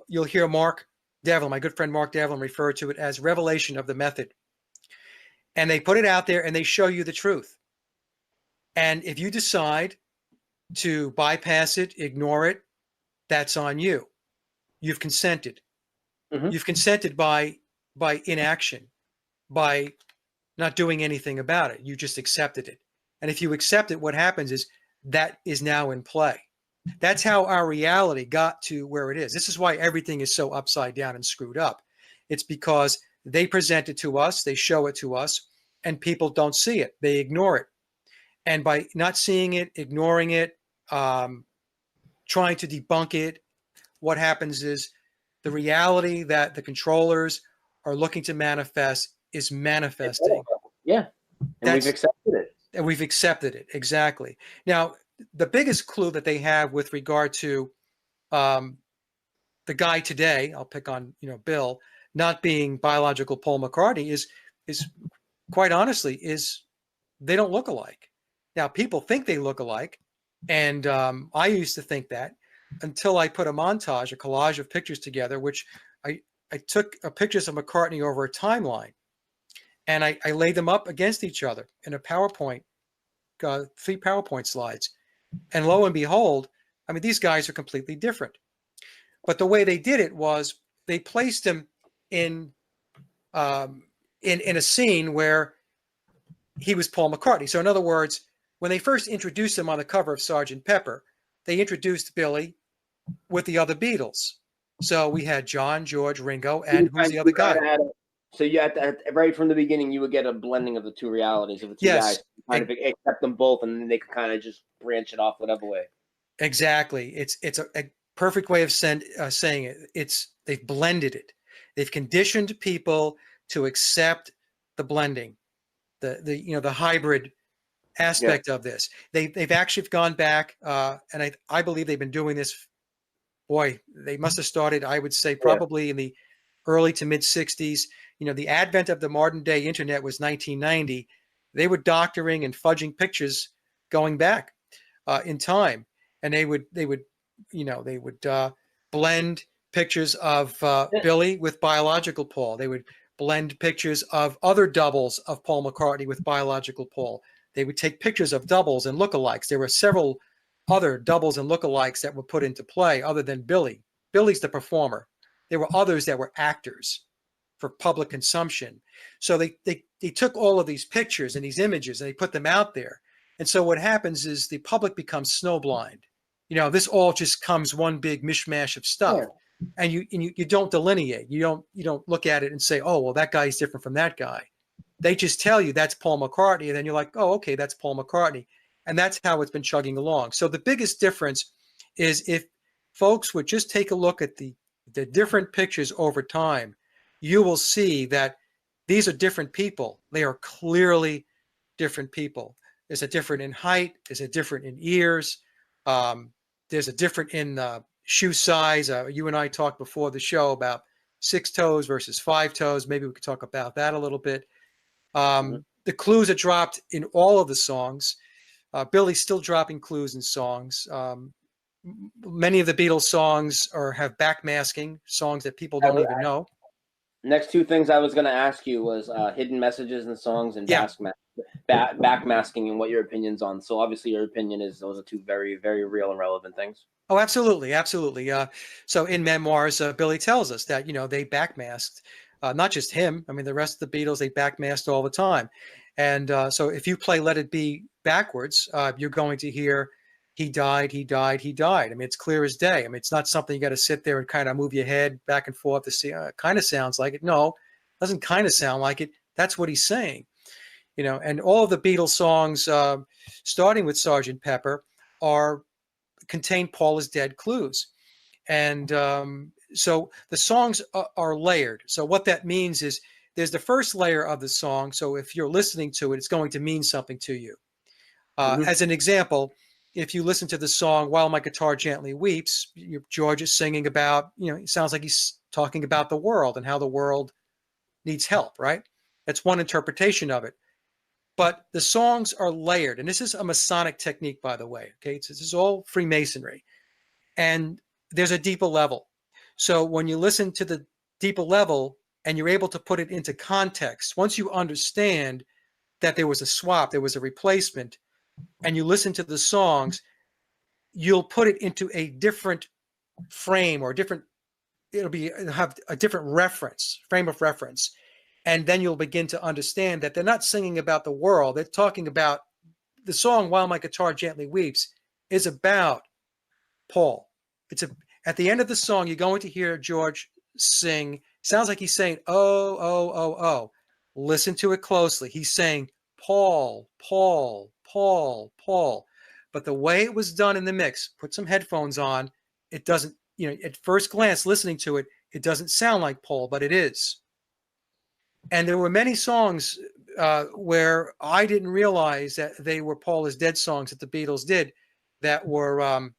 You'll hear Mark Devlin, my good friend Mark Devlin, refer to it as revelation of the method. And they put it out there and they show you the truth. And if you decide to bypass it, ignore it, that's on you. You've consented. You've consented by inaction, by not doing anything about it. You just accepted it. And if you accept it, what happens is that is now in play. That's how our reality got to where it is. This is why everything is so upside down and screwed up. It's because they present it to us, they show it to us, and people don't see it. They ignore it. And by not seeing it, ignoring it, trying to debunk it, what happens is the reality that the controllers are looking to manifest is manifesting. Yeah. And we've accepted it. And we've accepted it. Exactly. Now, the biggest clue that they have with regard to the guy today, I'll pick on, Bill, not being biological Paul McCartney is quite honestly, is they don't look alike. Now, people think they look alike. And I used to think that until I put a collage of pictures together, which I took pictures of McCartney over a timeline, and I laid them up against each other in a PowerPoint, 3 PowerPoint slides. And lo and behold, I mean, these guys are completely different. But the way they did it was they placed him in a scene where he was Paul McCartney. So in other words, when they first introduced him on the cover of Sgt. Pepper, they introduced Billy with the other Beatles. So we had John, George, Ringo, and who's the other guy? So you had to, right from the beginning, you would get a blending of the two realities of the two guys, kind of accept them both, and then they could kind of just branch it off whatever way. Exactly. It's a perfect way of saying it. They've blended it. They've conditioned people to accept the blending, the hybrid aspect of this. They've actually gone back, and I believe they've been doing this. Boy, they must have started, I would say, probably in the early to mid 60s. The advent of the modern day internet was 1990. They were doctoring and fudging pictures going back in time, and they would blend pictures of Billy with biological Paul. They would blend pictures of other doubles of Paul McCartney with biological Paul. They would take pictures of doubles and lookalikes. There were several other doubles and lookalikes that were put into play other than Billy. Billy's the performer. There were others that were actors for public consumption. So they took all of these pictures and these images and they put them out there. And so what happens is the public becomes snowblind. This all just comes one big mishmash of stuff. and you don't delineate. You don't look at it and say, oh, well, that guy's different from that guy. They just tell you that's Paul McCartney, and then you're like, oh, okay, that's Paul McCartney. And that's how it's been chugging along. So the biggest difference is if folks would just take a look at the different pictures over time, you will see that these are different people. They are clearly different people. There's a different in height. There's a different in ears. There's a different in shoe size. You and I talked before the show about 6 toes versus 5 toes. Maybe we could talk about that a little bit. The clues are dropped in all of the songs. Billy's still dropping clues in songs. Many of the Beatles songs have backmasking, songs that people don't even know. Next 2 things I was going to ask you was hidden messages in songs and backmasking, and what your opinion's on. So obviously your opinion is those are 2 very, very real and relevant things. Oh, absolutely. Absolutely. So in Memoirs, Billy tells us that, they backmasked, not just him. I mean, the rest of the Beatles, they backmasked all the time. And so if you play Let It Be backwards, you're going to hear he died, he died, he died. I mean, it's clear as day. I mean, it's not something you got to sit there and kind of move your head back and forth to see. It kind of sounds like it. No, it doesn't kind of sound like it. That's what he's saying. And all of the Beatles songs, starting with Sgt. Pepper, contain Paul is dead clues. And so the songs are layered. So what that means is there's the first layer of the song. So if you're listening to it, it's going to mean something to you. As an example, if you listen to the song While My Guitar Gently Weeps, George is singing about, it sounds like he's talking about the world and how the world needs help, right? That's one interpretation of it. But the songs are layered. And this is a Masonic technique, by the way. Okay, this is all Freemasonry. And there's a deeper level. So when you listen to the deeper level and you're able to put it into context, once you understand that there was a swap, there was a replacement, and you listen to the songs, you'll put it into a different frame or it'll have a different frame of reference. And then you'll begin to understand that they're not singing about the world. They're talking about the song While My Guitar Gently Weeps is about Paul. At the end of the song, you're going to hear George sing. Sounds like he's saying, oh, oh, oh, oh. Listen to it closely. He's saying, Paul, Paul, Paul, Paul. But the way it was done in the mix, put some headphones on, it doesn't, at first glance, listening to it, it doesn't sound like Paul, but it is. And there were many songs where I didn't realize that they were Paul is Dead songs that the Beatles did that were,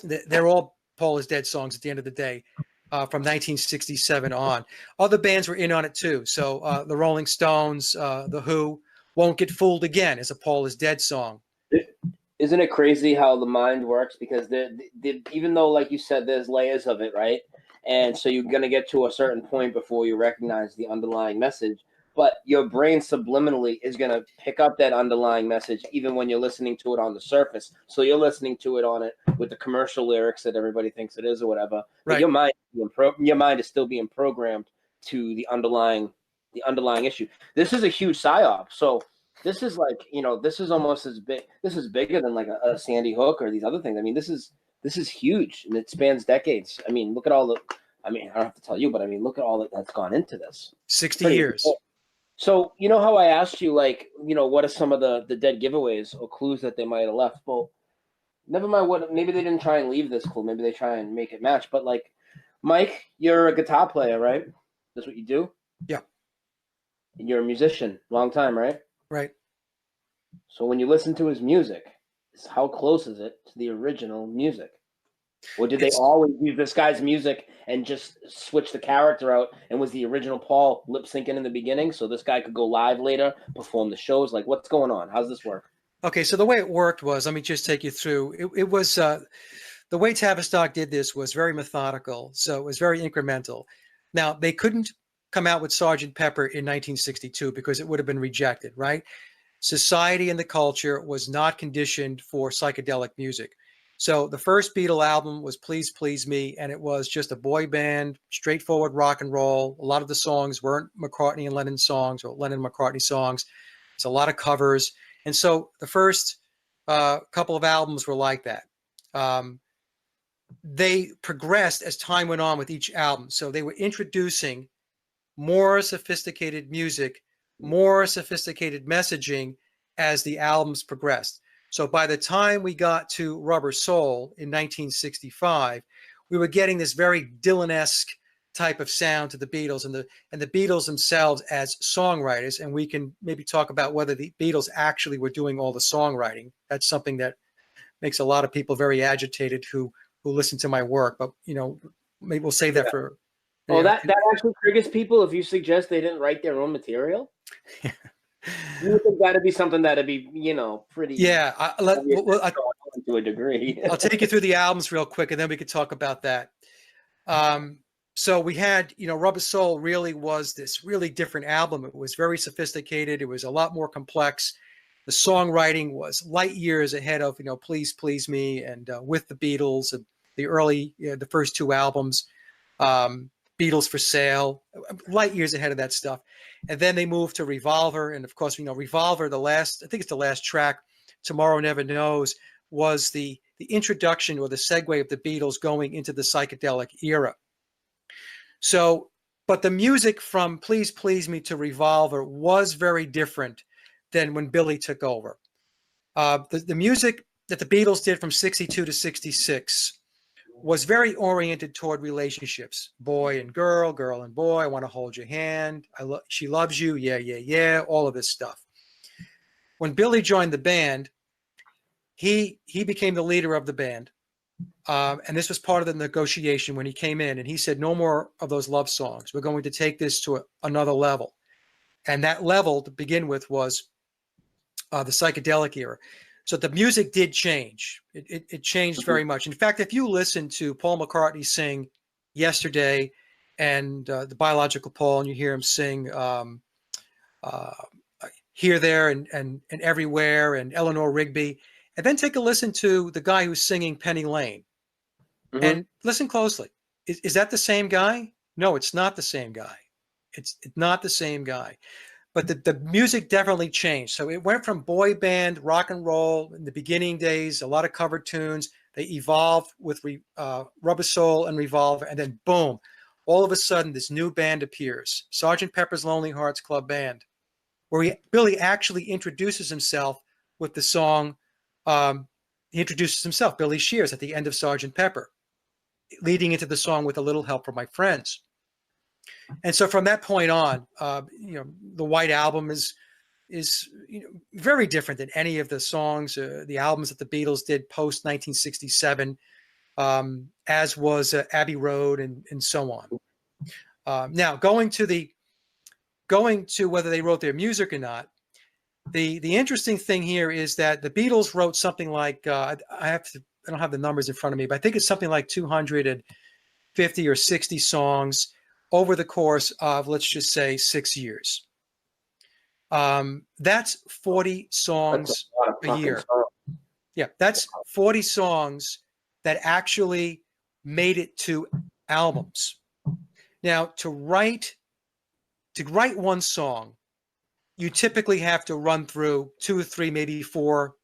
they're all Paul is Dead songs at the end of the day. From 1967 on. Other bands were in on it too. So the Rolling Stones, The Who, Won't Get Fooled Again is a Paul is Dead song. Isn't it crazy how the mind works? Because even though, like you said, there's layers of it, right? And so you're going to get to a certain point before you recognize the underlying message. But your brain subliminally is going to pick up that underlying message even when you're listening to it on the surface. So you're listening to it on it with the commercial lyrics that everybody thinks it is or whatever. Right. But your mind is still being programmed to the underlying issue. This is a huge psyop. So this is like, this is almost as big. This is bigger than like a Sandy Hook or these other things. I mean, this is huge, and it spans decades. I mean, look at all the. I mean, I don't have to tell you, but I mean, look at all that's gone into this. 60 years. Cool. So, how I asked you, like, what are some of the dead giveaways or clues that they might have left? Well, never mind maybe they didn't try and leave this clue. Maybe they try and make it match. But, like, Mike, you're a guitar player, right? That's what you do? Yeah. And you're a musician. Long time, right? Right. So when you listen to his music, how close is it to the original music? Or did they always use this guy's music and just switch the character out? And was the original Paul lip syncing in the beginning so this guy could go live later, perform the shows? Like, what's going on? How's this work? Okay, so the way it worked was, let me just take you through. It was the way Tavistock did this was very methodical, so it was very incremental. Now, they couldn't come out with Sgt. Pepper in 1962 because it would have been rejected, right? Society and the culture was not conditioned for psychedelic music. So the first Beatle album was Please Please Me, and it was just a boy band, straightforward rock and roll. A lot of the songs weren't McCartney and Lennon songs or Lennon and McCartney songs. There's a lot of covers. And so the first couple of albums were like that. they progressed as time went on with each album. So they were introducing more sophisticated music, more sophisticated messaging as the albums progressed. So by the time we got to Rubber Soul in 1965, we were getting this very Dylan-esque type of sound to the Beatles, and the Beatles themselves as songwriters. And we can maybe talk about whether the Beatles actually were doing all the songwriting. That's something that makes a lot of people very agitated who listen to my work. But maybe we'll save that for. Oh, that actually triggers people if you suggest they didn't write their own material. You would think that'd be something that'd be, pretty. Yeah, to a degree. I'll take you through the albums real quick, and then we could talk about that. So we had, Rubber Soul really was this really different album. It was very sophisticated. It was a lot more complex. The songwriting was light years ahead of, Please Please Me and With the Beatles, the early, the first two albums. Beatles for Sale, light years ahead of that stuff. And then they moved to Revolver. And of course, Revolver, I think it's the last track, Tomorrow Never Knows, was the introduction or the segue of the Beatles going into the psychedelic era. So, but the music from Please Please Me to Revolver was very different than when Billy took over. The music that the Beatles did from 62 to 66 was very oriented toward relationships, boy and girl, girl and boy. I want to hold your hand. She loves you. Yeah, yeah, yeah. All of this stuff. When Billy joined the band, he became the leader of the band. And this was part of the negotiation when he came in, and he said, no more of those love songs. We're going to take this to another level. And that level to begin with was the psychedelic era. So the music did change. It changed very much. In fact, if you listen to Paul McCartney sing Yesterday and the Biological Paul, and you hear him sing Here, There, and Everywhere, and Eleanor Rigby, and then take a listen to the guy who's singing Penny Lane, and listen closely. Is that the same guy? No, it's not the same guy. It's not the same guy. But the music definitely changed. So it went from boy band, rock and roll in the beginning days, a lot of cover tunes. They evolved with Rubber Soul and Revolver. And then boom, all of a sudden this new band appears, Sgt. Pepper's Lonely Hearts Club Band, where Billy actually introduces himself with the song. He introduces himself, Billy Shears, at the end of Sgt. Pepper, leading into the song With a Little Help from My Friends. And so from that point on, the White Album is very different than any of the songs, the albums that the Beatles did post 1967, as was Abbey Road and so on. Now going to whether they wrote their music or not, the interesting thing here is that the Beatles wrote something like I don't have the numbers in front of me, but I think it's something like 250 or 60 songs over the course of, let's just say, 6 years. That's 40 songs a year. Yeah, that's 40 songs that actually made it to albums. Now, to write one song, you typically have to run through 2 or 3, maybe 4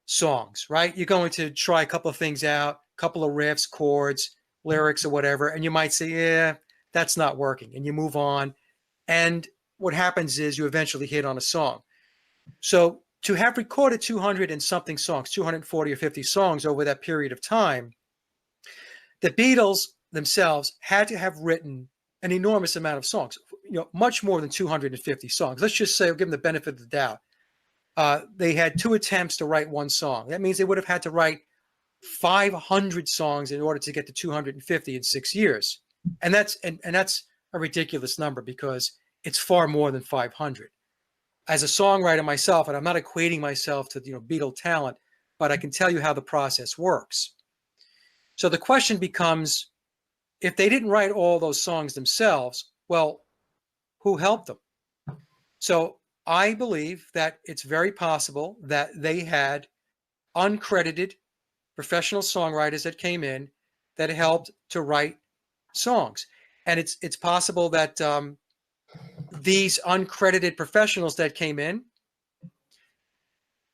songs, right? You're going to try a couple of things out, a couple of riffs, chords, lyrics, or whatever, and you might say, yeah, that's not working, and you move on. And what happens is you eventually hit on a song. So to have recorded 200 and something songs, 240 or 50 songs over that period of time, the Beatles themselves had to have written an enormous amount of songs, much more than 250 songs. Let's just say, we'll give them the benefit of the doubt. They had 2 attempts to write one song. That means they would have had to write 500 songs in order to get to 250 in 6 years. And that's a ridiculous number, because it's far more than 500. As a songwriter myself, and I'm not equating myself to Beatle talent, but I can tell you how the process works. So the question becomes, if they didn't write all those songs themselves, well, who helped them? So I believe that it's very possible that they had uncredited professional songwriters that came in that helped to write songs. And it's possible that these uncredited professionals that came in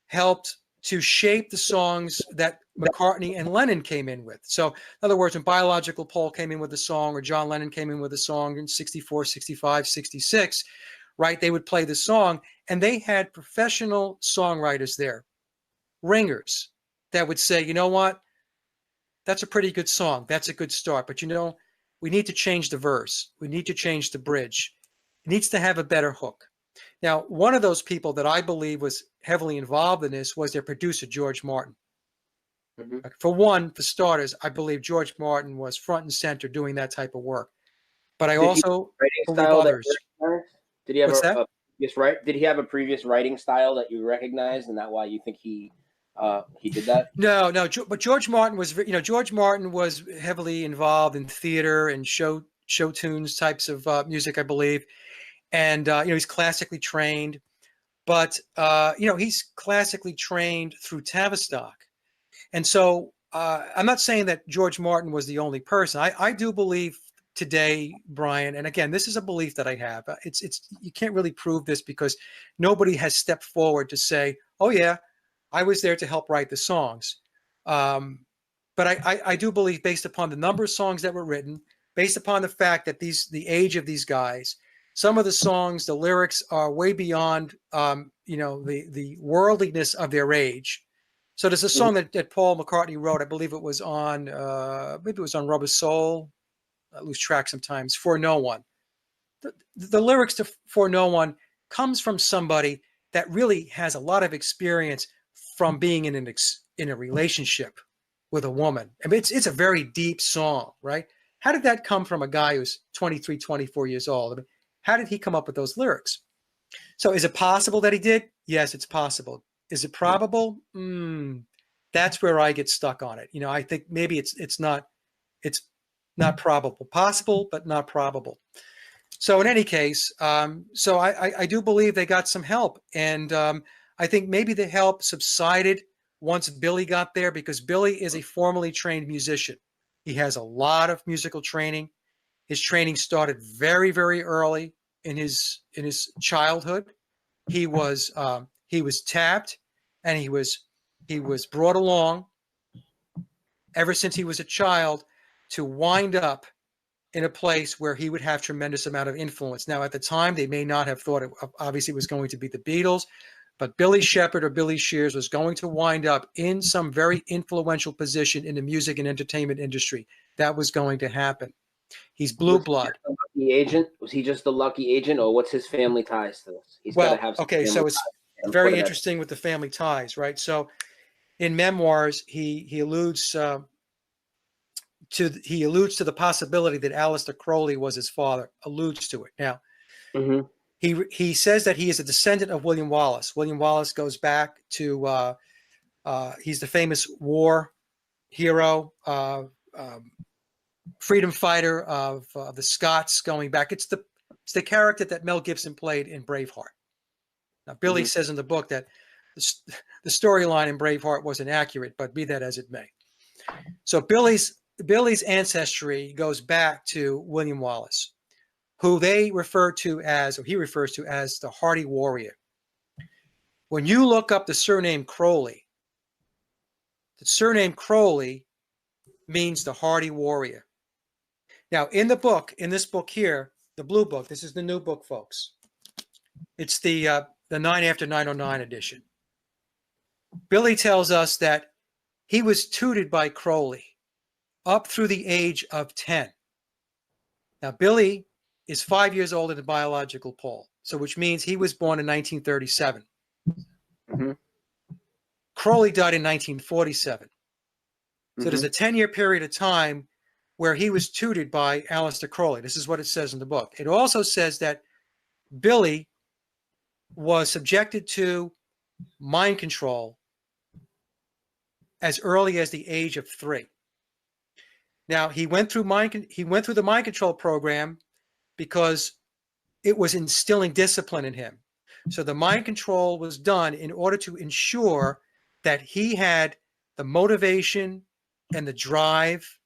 helped to shape the songs that McCartney and Lennon came in with. So in other words, when Biological Paul came in with a song, or John Lennon came in with a song in 64, 65, 66, right, they would play the song, and they had professional songwriters there, ringers, that would say, you know what, that's a pretty good song. That's a good start. But, you know, we need to change the verse. We need to change the bridge. It needs to have a better hook. Now, one of those people that I believe was heavily involved in this was their producer, George Martin. Mm-hmm. For one, for starters, I believe George Martin was front and center doing that type of work. But I also believe others. Did he have What's that? Did he have a previous writing style that you recognized, and that why you think he did that? No. But George Martin was, George Martin was heavily involved in theater and show tunes types of music, I believe. And, he's classically trained, but, he's classically trained through Tavistock. And so I'm not saying that George Martin was the only person. I do believe today, Brian, and again, this is a belief that I have. It's you can't really prove this because nobody has stepped forward to say, oh, yeah, I was there to help write the songs. But I do believe, based upon the number of songs that were written, based upon the fact that the age of these guys, some of the songs, the lyrics are way beyond, the worldliness of their age. So there's a song that Paul McCartney wrote. I believe it was on, maybe it was on Rubber Soul. I lose track sometimes. For No One. The lyrics to For No One comes from somebody that really has a lot of experience from being in a relationship with a woman. I mean, it's a very deep song, right? How did that come from a guy who's 23, 24 years old? I mean, how did he come up with those lyrics? So is it possible that he did? Yes, it's possible. Is it probable? That's where I get stuck on it. I think maybe it's not probable. Possible, but not probable. So in any case, so I do believe they got some help. And I think maybe the help subsided once Billy got there, because Billy is a formally trained musician. He has a lot of musical training. His training started very, very early in his childhood. He was tapped, and he was brought along ever since he was a child to wind up in a place where he would have tremendous amount of influence. Now, at the time, they may not have thought obviously it was going to be the Beatles, but Billy Shepherd or Billy Shears was going to wind up in some very influential position in the music and entertainment industry. That was going to happen. He's blue blood. Lucky agent? Was he just the lucky agent, or what's his family ties to this? He's got to have some okay, so it's very interesting with the family ties, right? So in memoirs, he alludes to the possibility that Aleister Crowley was his father. Alludes to it. Now, he says that he is a descendant of William Wallace. William Wallace goes back to he's the famous war hero, freedom fighter of the Scots, going back. It's the character that Mel Gibson played in Braveheart. Now, Billy says in the book that the storyline in Braveheart wasn't accurate, but be that as it may. So Billy's ancestry goes back to William Wallace, who he refers to as the hardy warrior. When you look up the surname Crowley means the hardy warrior. Now, in this book here, the blue book, this is the new book, folks. It's the 9 after 909 edition. Billy tells us that he was tutored by Crowley up through the age of 10. Now, Billy is 5 years older than biological Paul, so which means he was born in 1937. Crowley died in 1947. So there's a 10-year period of time where he was tutored by Aleister Crowley. This is what it says in the book. It also says that Billy was subjected to mind control as early as the age of 3. Now, he went through the mind control program because it was instilling discipline in him. So the mind control was done in order to ensure that he had the motivation and the drive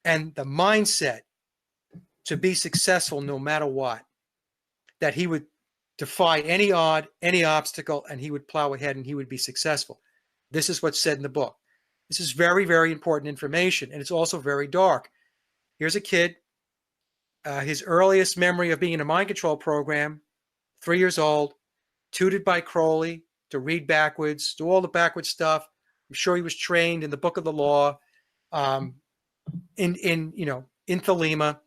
and the mindset to be successful no matter what, that he would defy any obstacle, and he would plow ahead and he would be successful. This is what's said in the book. This is very, very important information, and it's also very dark. Here's a kid, his earliest memory of being in a mind control program, 3 years old, tutored by Crowley to read backwards, do all the backwards stuff. I'm sure he was trained in the book of the law, in Thelema,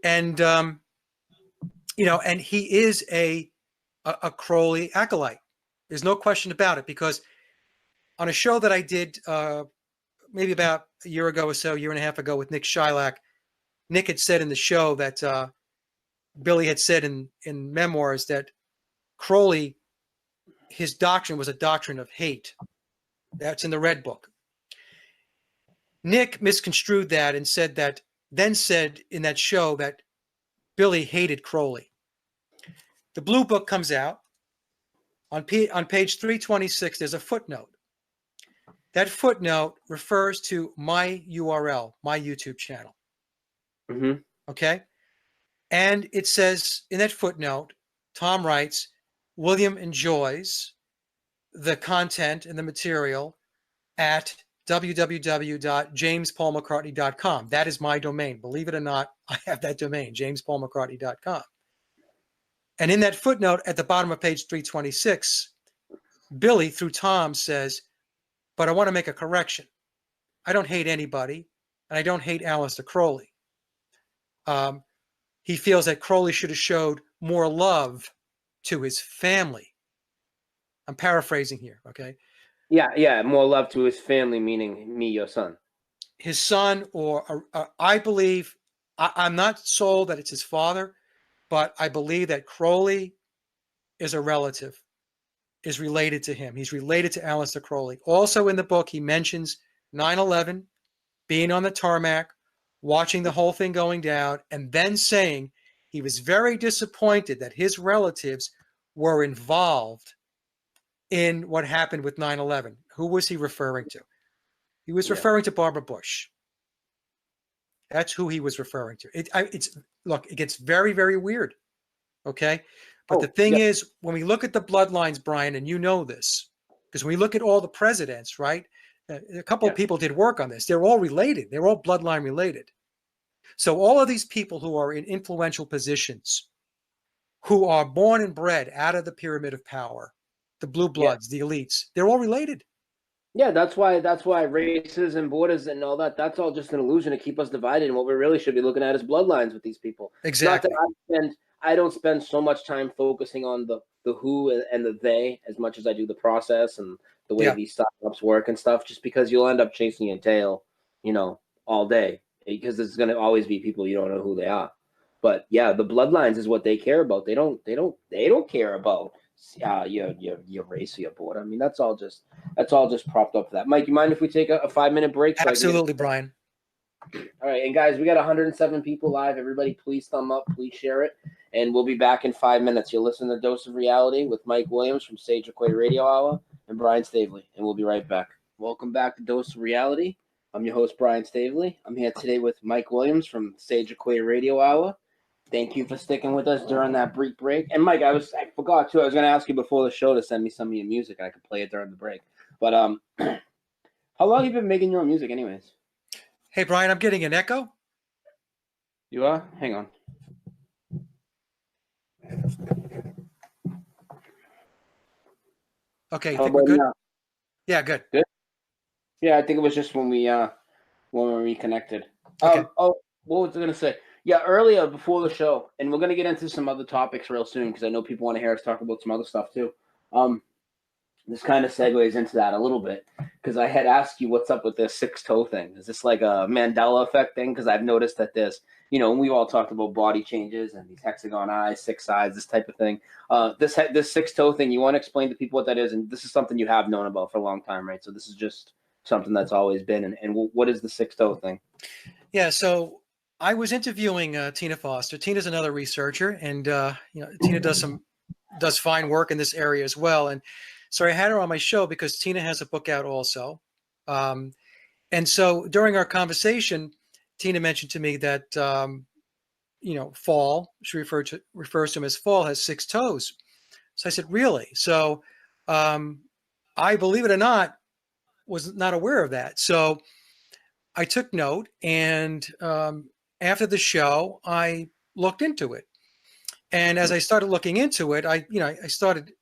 and and he is a Crowley acolyte. There's no question about it, because on a show that I did maybe about a year ago or so, year and a half ago, with Nick Shylock, Nick had said in the show that Billy had said in memoirs that Crowley, his doctrine was a doctrine of hate. That's in the Red Book. Nick misconstrued that and said in that show that Billy hated Crowley. The Blue Book comes out. On page 326, there's a footnote. That footnote refers to my URL, my YouTube channel. Mm-hmm. Okay? And it says in that footnote, Tom writes, William enjoys the content and the material at www.jamespaulmccartney.com. That is my domain. Believe it or not, I have that domain, jamespaulmccartney.com. And in that footnote at the bottom of page 326, Billy, through Tom, says, but I want to make a correction. I don't hate anybody, and I don't hate Aleister Crowley. He feels that Crowley should have showed more love to his family. I'm paraphrasing here, okay? Yeah, more love to his family, meaning me, your son. His son, or I believe, I'm not sold that it's his father, but I believe that Crowley is a relative, is related to him. He's related to Aleister Crowley. Also in the book, he mentions 9/11, being on the tarmac, watching the whole thing going down, and then saying he was very disappointed that his relatives were involved in what happened with 9/11. Who was he referring to? He was referring to Barbara Bush. That's who he was referring to. Look, it gets very, very weird. Okay. But the thing is, when we look at the bloodlines, Brian, and you know this, because when we look at all the presidents, right? A couple of people did work on this. They're all related. They're all bloodline related. So all of these people who are in influential positions, who are born and bred out of the pyramid of power, the blue bloods, the elites, they're all related. Yeah, that's why races and borders and all that's all just an illusion to keep us divided. And what we really should be looking at is bloodlines with these people. Exactly. Not that I don't spend so much time focusing on the who and the they as much as I do the process and the way these startups work and stuff, just because you'll end up chasing your tail, all day, because there's going to always be people you don't know who they are. But yeah, the bloodlines is what they care about. They don't care about your race or your border. I mean, that's all just propped up for that. Mike, you mind if we take a 5-minute break? Absolutely, Brian. All right, and guys, we got 107 people live. Everybody, please thumb up, please share it, and we'll be back in 5 minutes. You'll listen to Dose of Reality with Mike Williams from Sage of Quay Radio Hour and Brian Staveley, and we'll be right back. Welcome back to Dose of Reality. I'm your host, Brian Staveley. I'm here today with Mike Williams from Sage of Quay Radio Hour. Thank you for sticking with us during that brief break. And Mike, I forgot too. I was going to ask you before the show to send me some of your music. I could play it during the break. But how long have you been making your own music, anyways? Hey, Brian, I'm getting an echo. You are? Hang on. Okay, you think we're good? Now? Yeah, good. Good. Yeah, I think it was just when we reconnected. Okay. What was I going to say? Yeah, earlier before the show, and we're going to get into some other topics real soon because I know people want to hear us talk about some other stuff too. This kind of segues into that a little bit because I had asked you what's up with this 6-toe thing. Is this like a Mandela effect thing? Because I've noticed that there's, we've all talked about body changes and these hexagon eyes, 6 sides, this type of thing. This 6-toe thing, you want to explain to people what that is? And this is something you have known about for a long time, right? So this is just something that's always been. And what is the 6-toe thing? Yeah, so I was interviewing Tina Foster. Tina's another researcher, and Tina does fine work in this area as well. And so I had her on my show because Tina has a book out also. And so during our conversation, Tina mentioned to me that fall, she refers to him as fall, has 6 toes. So I said, really? So I believe it or not, was not aware of that. So I took note, and after the show, I looked into it. And as I started looking into it, I started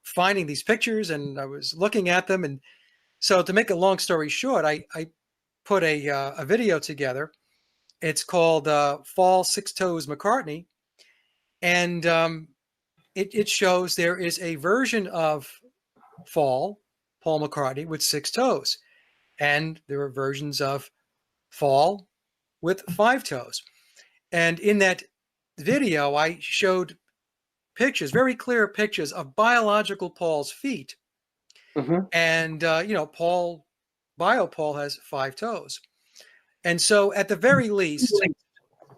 finding these pictures, and I was looking at them. And so, to make a long story short, I put a video together. It's called "Fall Six Toes McCartney," and it shows there is a version of Fall, Paul McCartney, with six toes, and there are versions of Fall with five toes. And in that video, I showed pictures, very clear pictures of biological Paul's feet. Mm-hmm. And, Bio Paul has five toes. And so at the very least,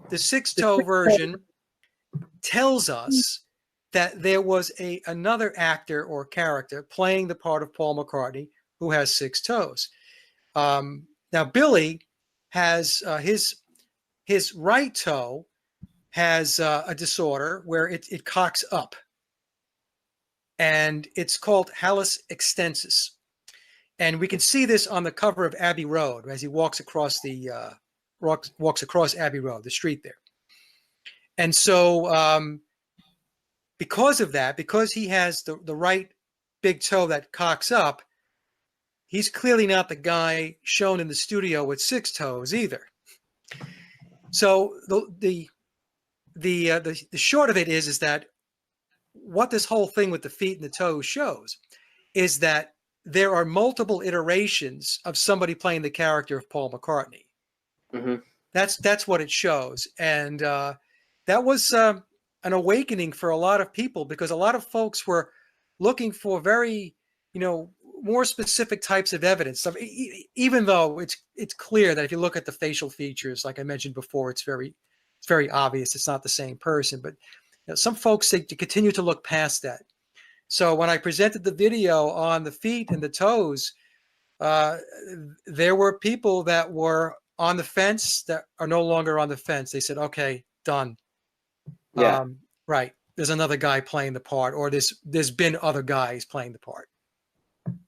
the six toe version tells us that there was another actor or character playing the part of Paul McCartney who has six toes. Now, Billy has his right toe has a disorder where it cocks up, and it's called hallux extensus. And we can see this on the cover of Abbey Road as he walks across Abbey Road, the street there. And so, because of that, because he has the right big toe that cocks up, he's clearly not the guy shown in the studio with six toes either. So the short of it is that what this whole thing with the feet and the toes shows is that there are multiple iterations of somebody playing the character of Paul McCartney. Mm-hmm. That's what it shows, and that was an awakening for a lot of people, because a lot of folks were looking for very, more specific types of evidence. Even though it's clear that if you look at the facial features, like I mentioned before, it's very obvious it's not the same person. But some folks say to continue to look past that. So when I presented the video on the feet and the toes, there were people that were on the fence that are no longer on the fence. They said, "Okay, done." Yeah. Right. There's another guy playing the part, or there's been other guys playing the part.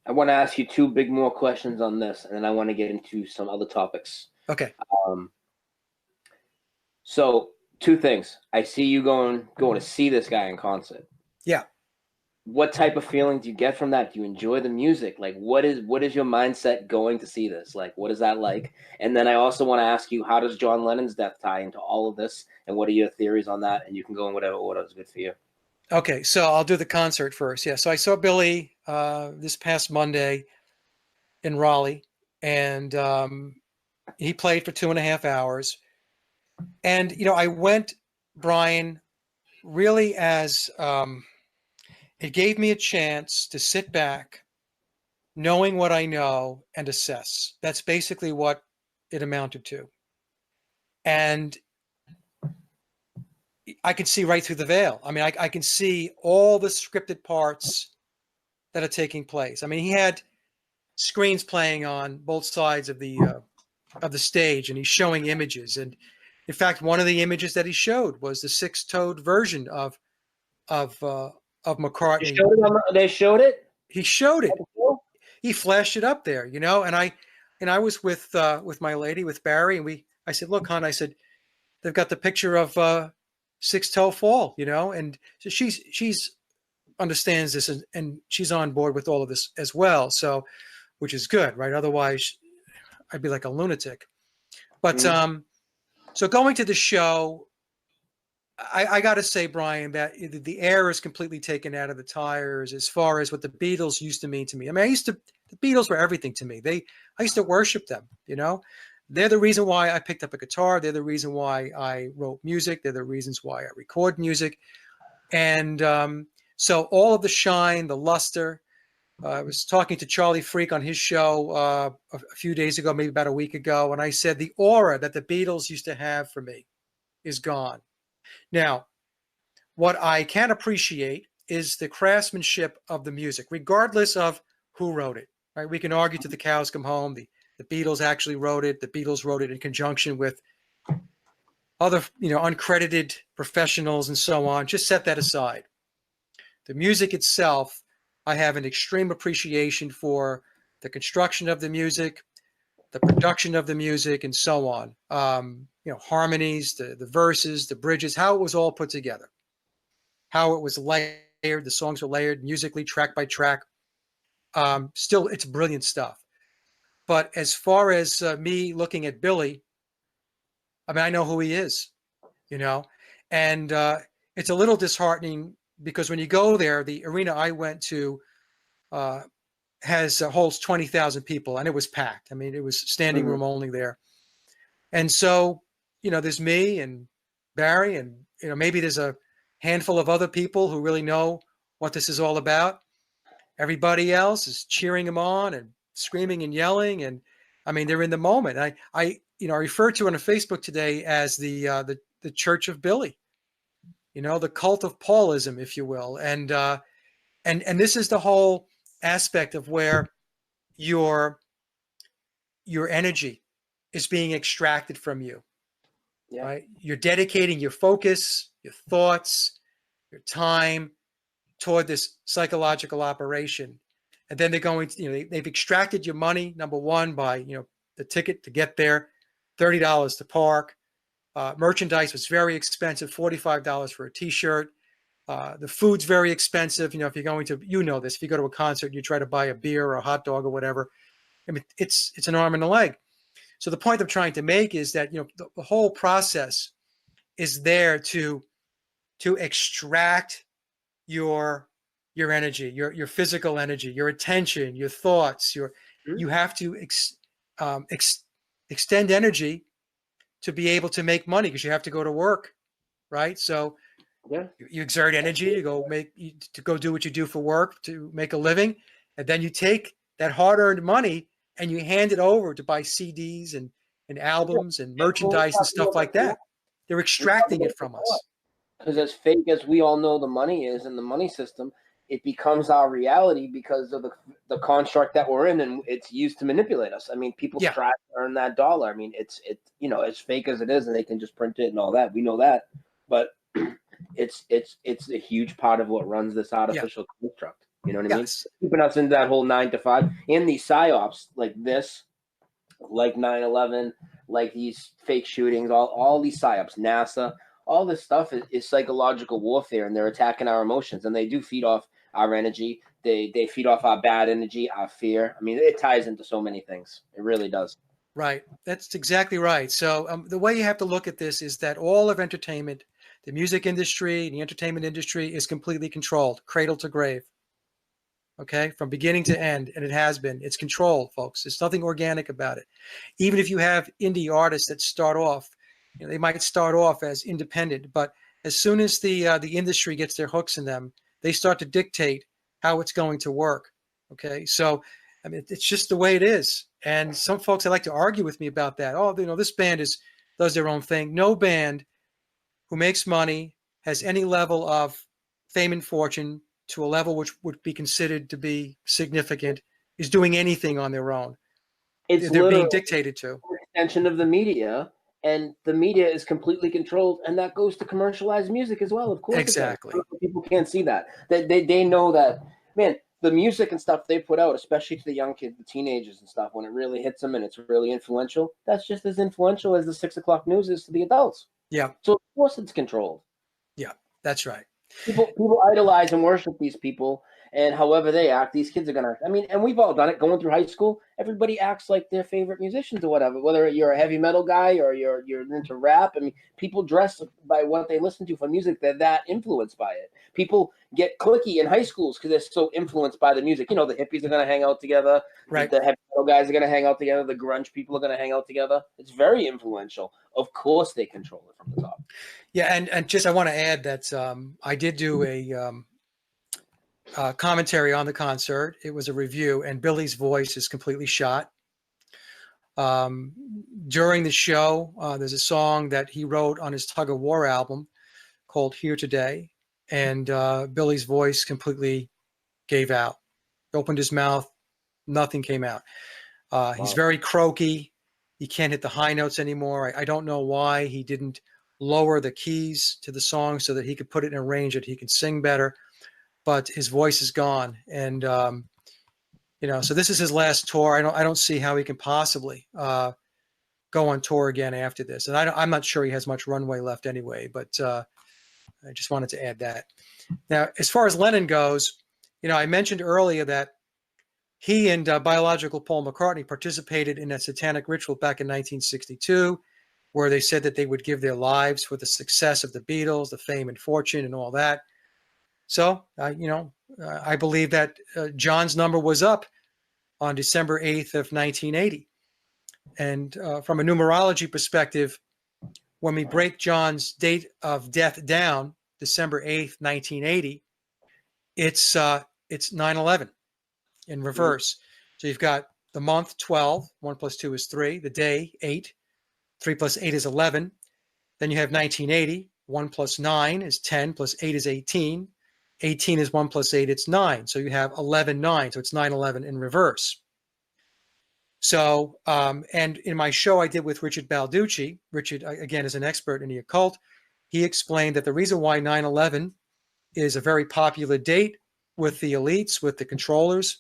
I want to ask you two big more questions on this, and then I want to get into some other topics. Okay. So two things. I see you going to see this guy in concert. Yeah. What type of feeling do you get from that? Do you enjoy the music? Like, what is your mindset going to see this? Like, what is that like? And then I also want to ask you, how does John Lennon's death tie into all of this? And what are your theories on that? And you can go in whatever order is good for you. Okay, so I'll do the concert first. Yeah, so I saw Billy this past Monday in Raleigh, and he played for 2.5 hours. And, I went, Brian, really as it gave me a chance to sit back, knowing what I know, and assess. That's basically what it amounted to. And I can see right through the veil. I mean, I can see all the scripted parts that are taking place. I mean, he had screens playing on both sides of the stage, and he's showing images. And in fact, one of the images that he showed was the six-toed version of McCartney. They showed it. He showed it. He flashed it up there, And I was with my lady, with Barry, and I said, "Look, hon," I said, "they've got the picture of six-toe fall," and so she's understands this, and she's on board with all of this as well. So, which is good, right? Otherwise, I'd be like a lunatic. But so going to the show, I got to say, Brian, that the air is completely taken out of the tires as far as what the Beatles used to mean to me. I mean, the Beatles were everything to me. I used to worship them, They're the reason why I picked up a guitar. They're the reason why I wrote music. They're the reasons why I record music. And so all of the shine, the luster. I was talking to Charlie Freak on his show a few days ago, maybe about a week ago, and I said the aura that the Beatles used to have for me is gone. Now, what I can appreciate is the craftsmanship of the music, regardless of who wrote it. Right? We can argue to the cows come home. The Beatles actually wrote it. The Beatles wrote it in conjunction with other, uncredited professionals and so on. Just set that aside. The music itself, I have an extreme appreciation for the construction of the music, the production of the music, and so on. Harmonies, the verses, the bridges, how it was all put together, how it was layered, the songs were layered musically, track by track. Still, it's brilliant stuff. But as far as me looking at Billy, I mean, I know who he is, and it's a little disheartening because when you go there, the arena I went to holds 20,000 people, and it was packed. I mean, it was standing room only there. And so, there's me and Barry, and maybe there's a handful of other people who really know what this is all about. Everybody else is cheering him on and screaming and yelling, and I mean, they're in the moment. I refer to it on Facebook today as the Church of Billy, the cult of Paulism, if you will, and this is the whole aspect of where your energy is being extracted from you. Yeah. Right? You're dedicating your focus, your thoughts, your time toward this psychological operation. And then they're going to, they've extracted your money, number one, by, the ticket to get there, $30 to park. Merchandise was very expensive, $45 for a t-shirt. The food's very expensive. If you're going to, this, if you go to a concert, you try to buy a beer or a hot dog or whatever. I mean, it's an arm and a leg. So the point I'm trying to make is that, the whole process is there to extract your energy, your physical energy, your attention, your thoughts, you have to extend energy to be able to make money because you have to go to work, right? So you exert energy to go do what you do for work to make a living, and then you take that hard-earned money and you hand it over to buy CDs and albums and merchandise and stuff like that. They're extracting it from us. Because as fake as we all know the money is in the money system, it becomes our reality because of the construct that we're in, and it's used to manipulate us. I mean, people try to earn that dollar. I mean, it's as fake as it is, and they can just print it and all that. We know that, but it's a huge part of what runs this artificial construct. You know what I mean? Keeping us into that whole 9 to 5 and these psyops like this, like 9/11, like these fake shootings, all these psyops, NASA. All this stuff is psychological warfare, and they're attacking our emotions, and they do feed off our energy. They feed off our bad energy, our fear. I mean, it ties into so many things. It really does. Right. That's exactly right. So the way you have to look at this is that all of entertainment, the music industry, the entertainment industry is completely controlled, cradle to grave. Okay, from beginning to end, and it has been. It's controlled, folks. There's nothing organic about it. Even if you have indie artists that start off, they might start off as independent, but as soon as the industry gets their hooks in them, they start to dictate how it's going to work. Okay, so I mean, it's just the way it is. And some folks that like to argue with me about that. Oh, this band does their own thing. No band who makes money has any level of fame and fortune to a level which would be considered to be significant is doing anything on their own. They're being dictated to. An extension of the media. And the media is completely controlled, and that goes to commercialized music as well. Of course, exactly. People can't see that. They know that, man. The music and stuff they put out, especially to the young kids, the teenagers and stuff, when it really hits them and it's really influential, that's just as influential as the 6 o'clock news is to the adults. Yeah. So of course it's controlled. Yeah, that's right. People idolize and worship these people, and however they act, these kids are gonna. I mean, and we've all done it. Going through high school, everybody acts like their favorite musicians or whatever. Whether you're a heavy metal guy or you're into rap, I mean, people dress by what they listen to for music. They're that influenced by it. People get cliquey in high schools because they're so influenced by the music. The hippies are gonna hang out together. Right. The heavy metal guys are gonna hang out together. The grunge people are gonna hang out together. It's very influential. Of course, they control it from the top. Yeah, and just I want to add that I did do a commentary on the concert. It was a review, and Billy's voice is completely shot. During the show, there's a song that he wrote on his Tug of War album called Here Today, and Billy's voice completely gave out. He opened his mouth, nothing came out. He's very croaky. He can't hit the high notes anymore. I don't know why he didn't lower the keys to the song so that he could put it in a range that he could sing better, but his voice is gone. And So this is his last tour. I don't see how he can possibly go on tour again after this. And I'm not sure he has much runway left anyway, but I just wanted to add that. Now, as far as Lennon goes, I mentioned earlier that he and biological Paul McCartney participated in a satanic ritual back in 1962, where they said that they would give their lives for the success of the Beatles, the fame and fortune and all that. So, I believe that John's number was up on December 8th of 1980. And from a numerology perspective, when we break John's date of death down, December 8th, 1980, it's 9/11 in reverse. So you've got the month 12, 1 plus 2 is 3, the day 8, 3 plus 8 is 11. Then you have 1980, 1 plus 9 is 10, plus 8 is 18. 18 is 1 plus 8, it's 9. So you have 11/9, so it's 9/11 in reverse. So, and in my show I did with Richard Balducci, Richard, again, is an expert in the occult. He explained that the reason why 9/11 is a very popular date with the elites, with the controllers,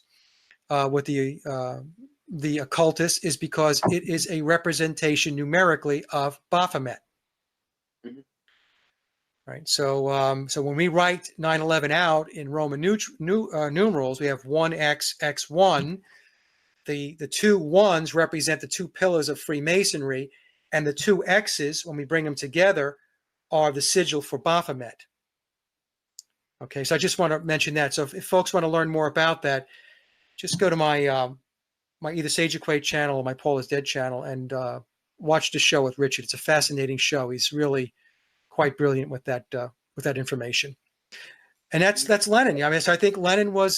with the occultists, is because it is a representation numerically of Baphomet. Mm-hmm. Right. So, so when we write 9/11 out in Roman numerals, we have 1xx1. The two ones represent the two pillars of Freemasonry, and the two X's, when we bring them together, are the sigil for Baphomet. Okay, so I just want to mention that. So if folks want to learn more about that, just go to my my either Sage of Quay channel or my Paul is Dead channel and watch the show with Richard. It's a fascinating show. He's really quite brilliant with that information. And that's Lennon. I mean, so I think Lennon was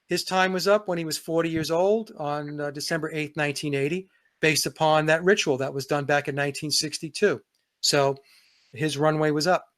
his time was up when he was 40 years old on December 8th, 1980, based upon that ritual that was done back in 1962. So his runway was up.